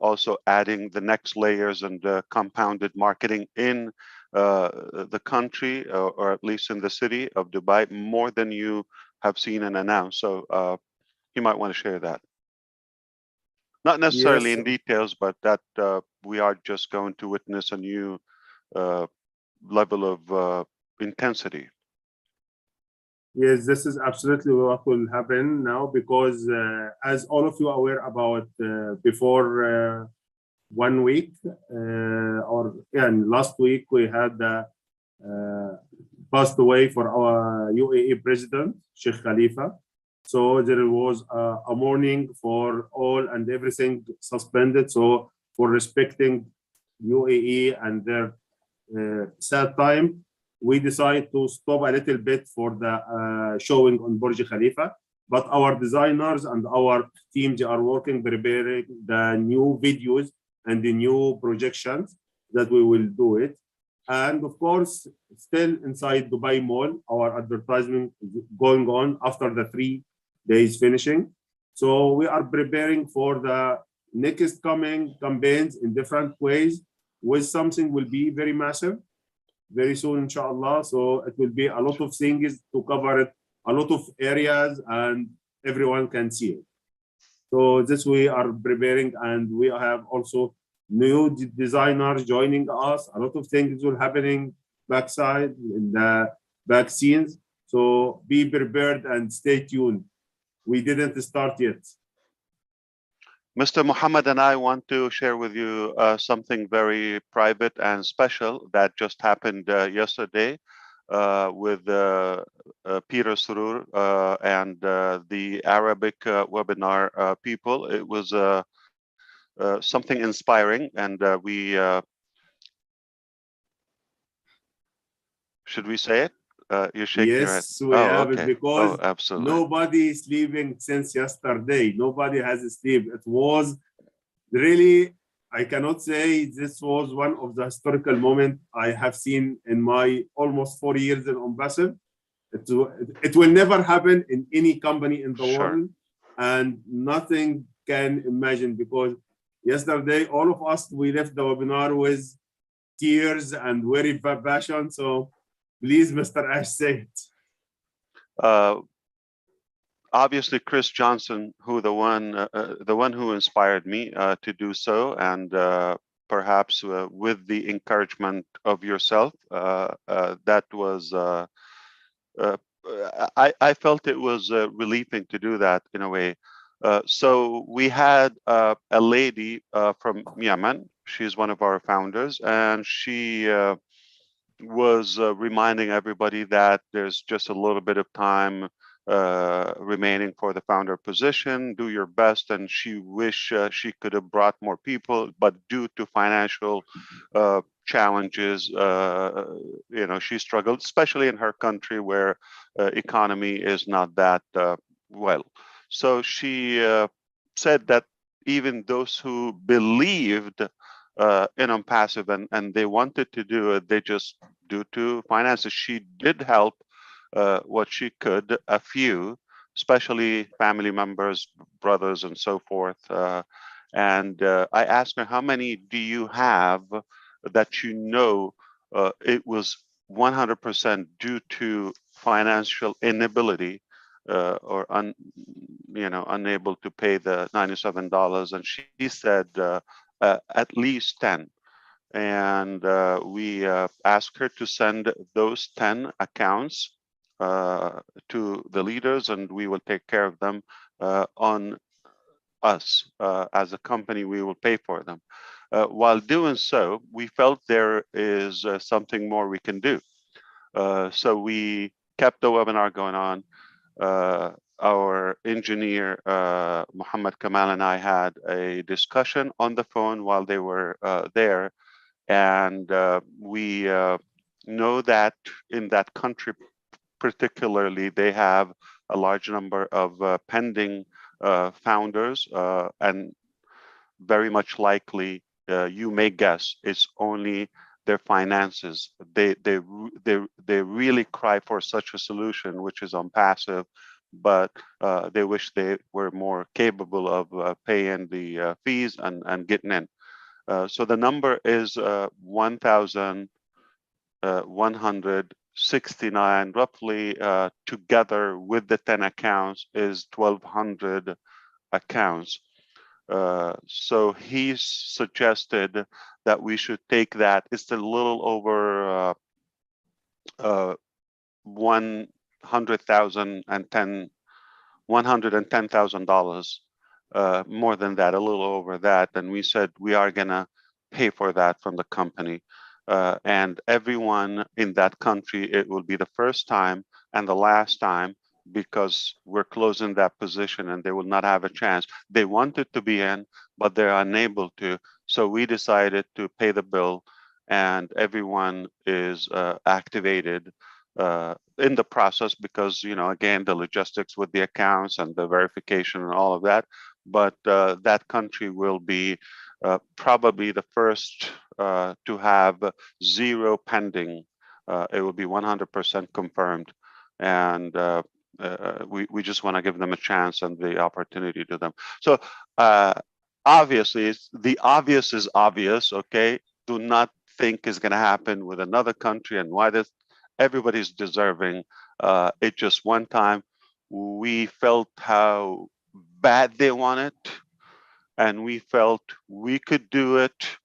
also adding the next layers and compounded marketing in the country, or at least in the city of Dubai, more than you have seen and announced. So you might want to share that. Not necessarily Yes. in details, but that we are just going to witness a new level of intensity. Yes, this is absolutely what will happen now, because as all of you are aware about, before 1 week last week we had passed away for our UAE president, Sheikh Khalifa. So there was a mourning for all, and everything suspended. So for respecting UAE and their sad time, we decided to stop a little bit for the showing on Burj Khalifa. But our designers and our teams are working, preparing the new videos and the new projections that we will do it. And of course, still inside Dubai Mall, our advertisement is going on after the 3 days finishing. So we are preparing for the next coming campaigns in different ways, with something will be very massive very soon, inshallah. So it will be a lot of things to cover it, a lot of areas, and everyone can see it. So this we are preparing, and we have also new designers joining us. A lot of things will happening backside in the back scenes. So be prepared and stay tuned. We didn't start yet. Mr. Mohamed and I want to share with you something very private and special that just happened yesterday with Peter Surur and the Arabic webinar people. It was something inspiring, and we should we say it? You're shaking your head. Yes, we have it, because absolutely. nobody is sleeping since yesterday. Nobody has sleep. It was really, I cannot say this was one of the historical moments I have seen in my almost 4 years in OnPassive. It will never happen in any company in the world, and nothing can imagine, because yesterday all of us, we left the webinar with tears and very passion. So please, Mr. Ash, say it. Obviously, Chris Johnson, the one who inspired me to do so, and perhaps with the encouragement of yourself, that was I felt it was relieving to do that in a way. So we had a lady from Yemen. She's one of our founders, and she was reminding everybody that there's just a little bit of time remaining for the founder position. Do your best, and she wish she could have brought more people, but due to financial challenges, she struggled, especially in her country where economy is not that well. So she said that even those who believed in passive and they wanted to do it, they just due to finances, she did help what she could, a few, especially family members, brothers, and so forth. And I asked her, how many do you have that you know it was 100% due to financial inability or unable to pay the $97? And she said at least 10. And we asked her to send those 10 accounts to the leaders, and we will take care of them on us. As a company, we will pay for them. While doing so, we felt there is something more we can do. So we kept the webinar going on. Our engineer, Mohamed, Kamal, and I had a discussion on the phone while they were there. And we know that in that country, particularly, they have a large number of pending founders, and very much likely, you may guess, it's only their finances. They really cry for such a solution, which is on passive, but they wish they were more capable of paying the fees and getting in. So the number is 1,169, roughly, together with the 10 accounts is 1,200 accounts. So he suggested that we should take that. It's a little over $110,000. More than that, a little over that. And we said we are gonna pay for that from the company. And everyone in that country, it will be the first time and the last time, because we're closing that position and they will not have a chance. They wanted to be in, but they're unable to. So we decided to pay the bill, and everyone is activated in the process, because, again, the logistics with the accounts and the verification and all of that. But that country will be probably the first to have 0 pending. It will be 100% confirmed. And we just want to give them a chance and the opportunity to them. So obviously, the obvious is obvious, okay? Do not think is going to happen with another country, and why this. Everybody's deserving. It just one time, we felt how bad they want it, and we felt we could do it,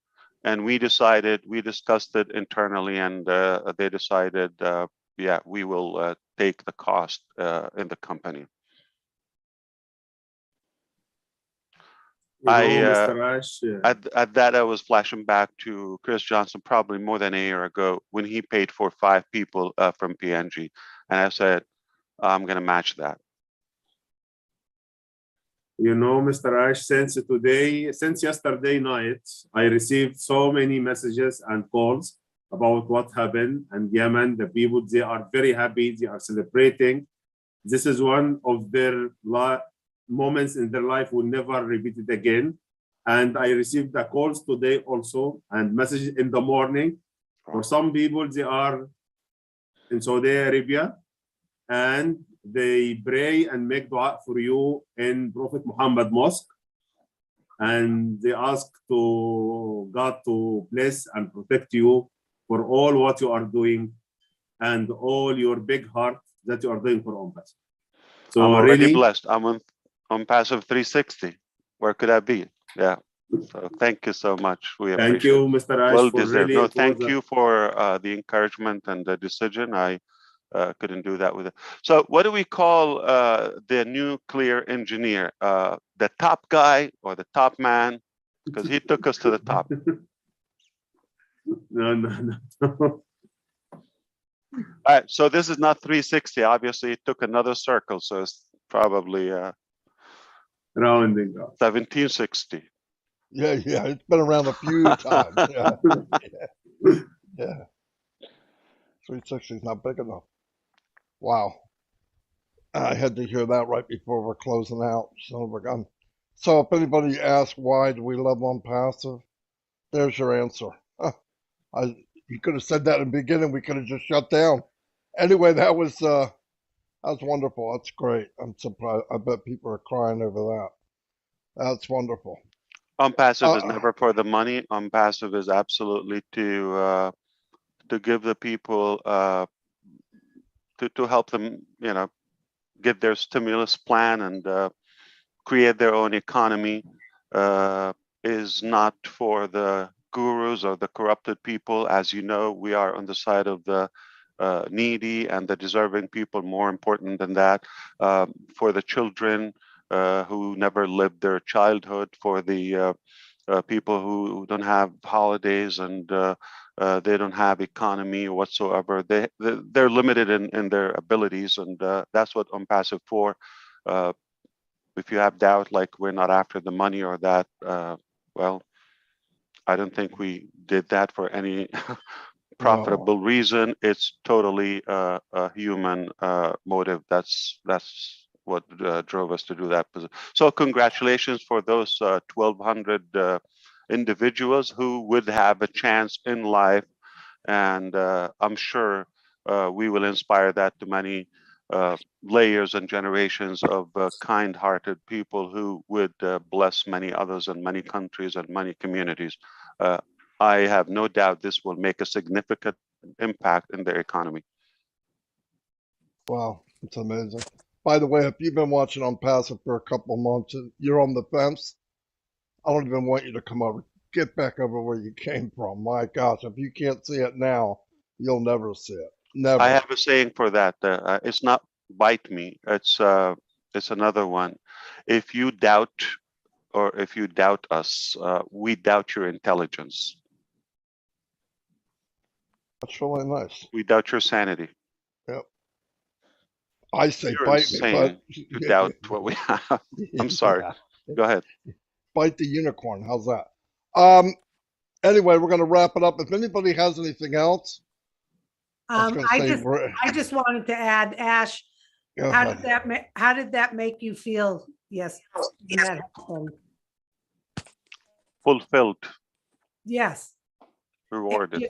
and we discussed it internally, and they decided, yeah, we will take the cost in the company. Mr. Ash, At that, I was flashing back to Chris Johnson probably more than a year ago when he paid for 5 people from PNG. And I said, I'm going to match that. Mr. Ash, since yesterday night, I received so many messages and calls about what happened. And Yemen, the people, they are very happy. They are celebrating. This is one of their moments in their life will never repeat it again. And I received the calls today also and messages in the morning. For some people, they are in Saudi Arabia and they pray and make dua for you in Prophet Muhammad Mosque. And they ask to God to bless and protect you for all what you are doing and all your big heart that you are doing for OnPassive. So I'm already really blessed. I'm on Passive 360. Where could I be? Yeah. So thank you so much. We appreciate thank you, Mr. Ash, well for deserved. really No, thank you for the encouragement and the decision. I couldn't do that with it. So what do we call the nuclear engineer? The top guy or the top man? Because he took us to the top. No. All right, so this is not 360. Obviously, it took another circle, so it's probably Rounding up. 1760. Yeah, it's been around a few times. Yeah. Yeah. 360 is not big enough. Wow. I had to hear that right before we're closing out. Son of a gun. So if anybody asks why do we love Unpassive, there's your answer. You could have said that in the beginning. We could have just shut down. Anyway, that was wonderful. That's great. I'm surprised. I bet people are crying over that. That's wonderful. Unpassive is never for the money. Unpassive is absolutely to give the people to help them, get their stimulus plan and create their own economy. Is not for the gurus or the corrupted people. As you know, we are on the side of the needy and the deserving people. More important than that, for the children who never lived their childhood, for the people who don't have holidays and they don't have economy whatsoever. They're limited in their abilities, and that's what Unpassive for. If you have doubt, like we're not after the money or that, well, I don't think we did that for any profitable reason. It's totally a human motive. That's what drove us to do that. So congratulations for those 1,200 individuals who would have a chance in life, and I'm sure we will inspire that to many layers and generations of kind-hearted people who would bless many others in many countries and many communities. I have no doubt this will make a significant impact in their economy. Wow, it's amazing. By the way, if you've been watching Unpassive for a couple of months and you're on the fence, I don't even want you to come over. Get back over where you came from. My gosh, if you can't see it now, you'll never see it. Never. I have a saying for that. It's not bite me. It's another one. If you doubt, or if you doubt us, we doubt your intelligence. That's really nice. We doubt your sanity. Yep. I say You're bite me, but you doubt what we have. I'm sorry. Yeah. Go ahead. Bite the unicorn. How's that? Anyway, we're going to wrap it up. If anybody has anything else, I just wanted to add, Ash, how did that make you feel? Yes. That happened. Fulfilled, Yes. rewarded.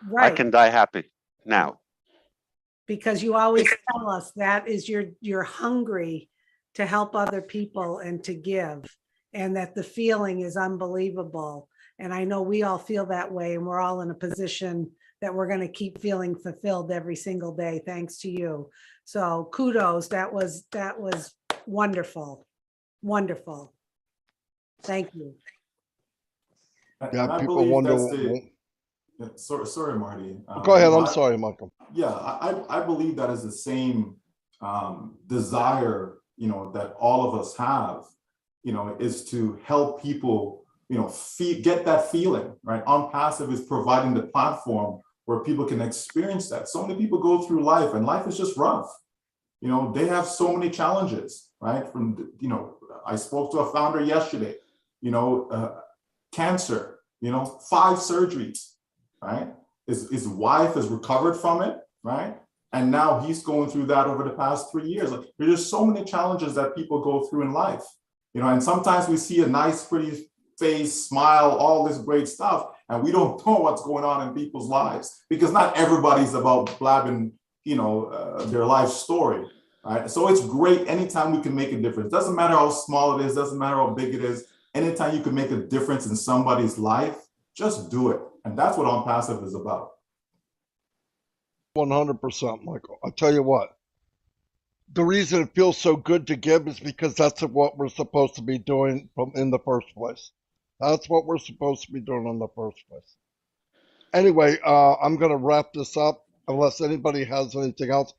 Right. I can die happy now. Because you always tell us that is you're hungry to help other people and to give, and that the feeling is unbelievable. And I know we all feel that way, and we're all in a position that we're going to keep feeling fulfilled every single day, thanks to you. So kudos. That was wonderful. Wonderful. Thank you. Yeah, I people believe wonder. Sorry, Marty. Go ahead. I'm sorry, Michael. Yeah, I believe that is the same desire, that all of us have, is to help people, get that feeling, right? Unpassive is providing the platform where people can experience that. So many people go through life and life is just rough. They have so many challenges, right? From, I spoke to a founder yesterday, cancer, 5 surgeries, right? His wife has recovered from it, right? And now he's going through that over the past 3 years. Like, there's just so many challenges that people go through in life, and sometimes we see a nice, pretty face, smile, all this great stuff, and we don't know what's going on in people's lives, because not everybody's about blabbing, their life story, right? So it's great anytime we can make a difference. Doesn't matter how small it is, doesn't matter how big it is. Anytime you can make a difference in somebody's life, just do it. And that's what Unpassive is about. 100%, Michael. I'll tell you what. The reason it feels so good to give is because that's what we're supposed to be doing in the first place. That's what we're supposed to be doing in the first place. Anyway, I'm going to wrap this up. unless anybody has anything else.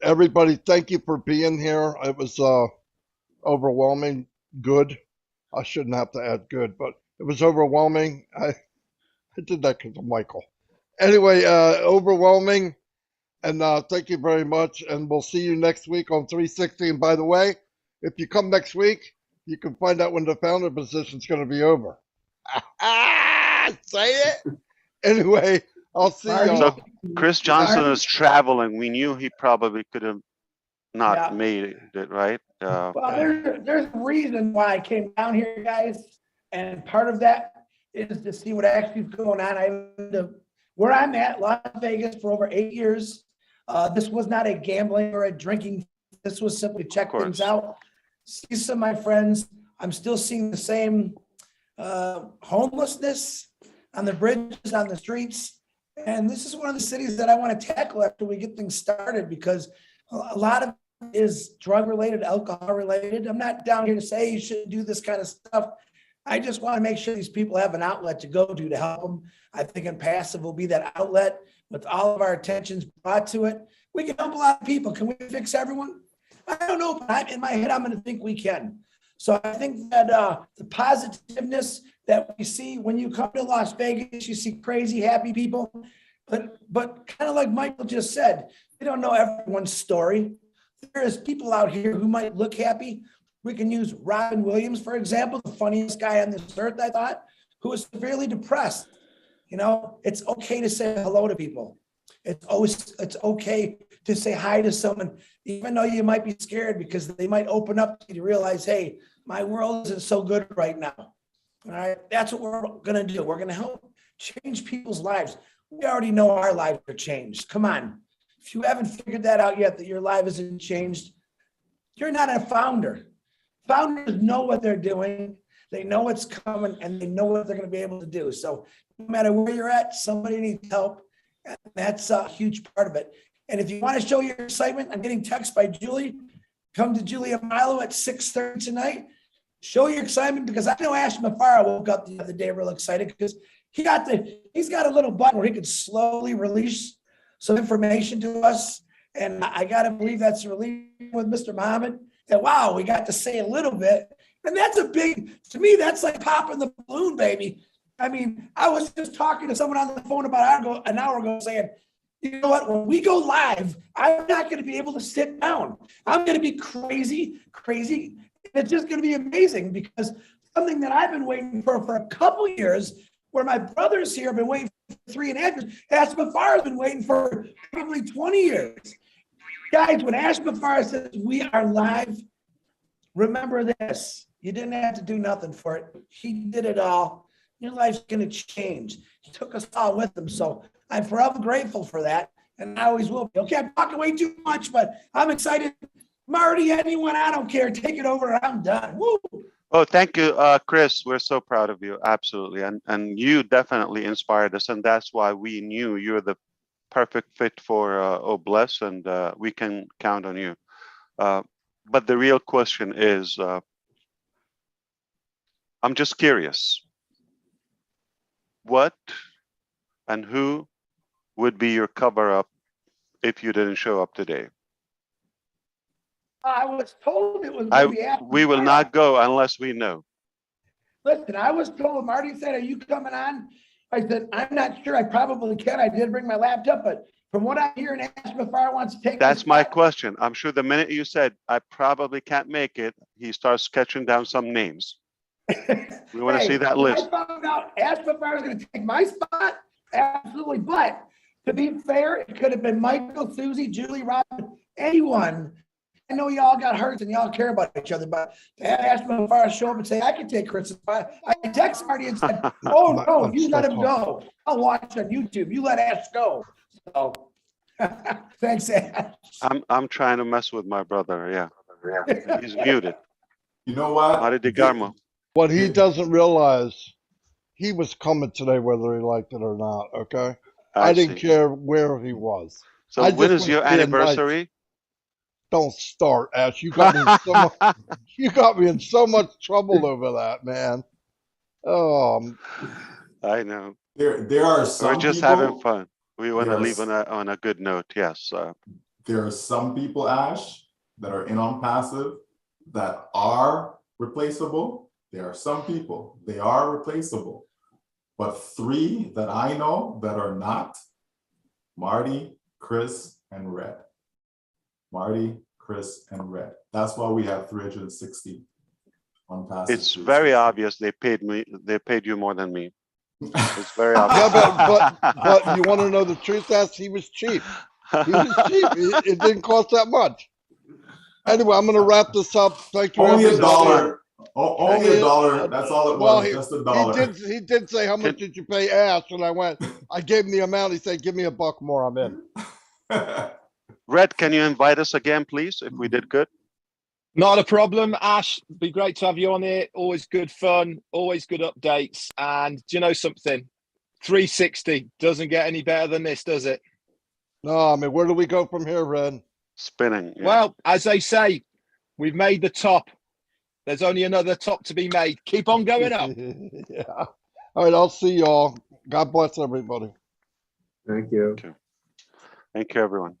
Everybody, thank you for being here. It was overwhelming. Good. I shouldn't have to add good, but it was overwhelming. I did that because of Michael. Anyway, overwhelming. And thank you very much. And we'll see you next week on 360. And by the way, if you come next week, you can find out when the founder position is going to be over. Say it. Anyway, I'll see y'all. So Chris Johnson is traveling. We knew he probably could have not Yeah. made it, right? Well, there's a reason why I came down here, guys, and part of that is to see what actually is going on. Where I'm at, Las Vegas, for over 8 years. This was not a gambling or a drinking. This was simply check things out, see some of my friends. I'm still seeing the same homelessness on the bridges, on the streets. And this is one of the cities that I want to tackle after we get things started, because a lot of it is drug related, alcohol related. I'm not down here to say you shouldn't do this kind of stuff. I just want to make sure these people have an outlet to go to help them. I think Impassive will be that outlet with all of our attentions brought to it. We can help a lot of people. Can we fix everyone? I don't know, but in my head, I'm going to think we can. So I think that the positiveness that we see when you come to Las Vegas, you see crazy, happy people. But kind of like Michael just said, we don't know everyone's story. There is people out here who might look happy. We can use Robin Williams, for example, the funniest guy on this earth, I thought, who was severely depressed. You know, it's okay to say hello to people. It's okay to say hi to someone, even though you might be scared, because they might open up to you to realize, hey, my world isn't so good right now. All right, that's what we're going to do. We're going to help change people's lives. We already know our lives are changed. Come on. If you haven't figured that out yet, that your life isn't changed, you're not a founder. Founders know what they're doing. They know what's coming, and they know what they're going to be able to do. So no matter where you're at, somebody needs help. And that's a huge part of it. And if you want to show your excitement, I'm getting text by Julie. Come to Julia Milo at 6:30 tonight. Show your excitement, because I know Ash Mafara woke up the other day real excited, because he's got a little button where he could slowly release some information to us. And I got to believe that's released with Mr. Mohamed. And wow, we got to say a little bit. And that's to me, that's like popping the balloon, baby. I mean, I was just talking to someone on the phone about an hour ago saying, you know what, when we go live, I'm not going to be able to sit down. I'm going to be crazy. It's just going to be amazing, because something that I've been waiting for a couple years, where my brothers here have been waiting for 3.5 years. Ash Mafara has been waiting for probably 20 years. Guys, when Ash Mafara says we are live, remember this. You didn't have to do nothing for it. He did it all. Your life's going to change. He took us all with him. So I'm forever grateful for that. And I always will be. Okay, I'm talking way too much, but I'm excited. Marty, anyone, I don't care. Take it over. I'm done. Woo! Oh, thank you, Chris. We're so proud of you. Absolutely. And you definitely inspired us. And that's why we knew you're the perfect fit for Bless, and we can count on you. But the real question is, I'm just curious, what and who would be your cover-up if you didn't show up today? I was told it was going to be after. We will not go unless we know. Listen, I was told, Marty said, are you coming on? I said, I'm not sure. I probably can. I did bring my laptop, but from what I'm hearing, Ash Mafara wants to take. That's my question. I'm sure the minute you said, I probably can't make it, he starts sketching down some names. We want to see that list. I found out Ash Mafara is going to take my spot. Absolutely. But to be fair, it could have been Michael, Susie, Julie, Robin, anyone. I know y'all got hurt and y'all care about each other, but to have Ash Mafara show up and say, I can take Chris's spot. I texted Marty and said, oh, no, you let him go. I'll watch on YouTube. You let Ash go. So thanks, Ash. I'm trying to mess with my brother. Yeah. He's muted. You know what? Mari de Garmo. What he doesn't realize, he was coming today whether he liked it or not, okay? I didn't care where he was. So I when just is your was being anniversary? nice. Don't start, Ash. You got me in so much trouble over that, man. I know. There are some We're just people, having fun. We want to Yes. leave on a good note. Yes. There are some people, Ash, that are in on passive that are replaceable. There are some people, they are replaceable. But 3 that I know that are not, Marty, Chris, and Red. Marty, Chris, and Red. That's why we have 360 on passive. It's very 360. obvious they paid you more than me. It's very Yeah, obvious. but you want to know the truth? That's he was cheap. He was cheap. It didn't cost that much. Anyway, I'm going to wrap this up. Thank you, Only everybody. only a dollar. That's all it was. Just a dollar. He did say, how much did you pay Ash? And I gave him the amount. He said, give me $1 more. I'm in. Red, can you invite us again, please, if we did good? Not a problem, Ash. Be great to have you on here. Always good fun, always good updates. And do you know something? 360 doesn't get any better than this, does it? No, I mean, where do we go from here, Red? Spinning. Yeah. Well, as they say, we've made the top. There's only another top to be made. Keep on going up. Yeah. All right, I'll see y'all. God bless everybody. Thank you. Thank you, everyone.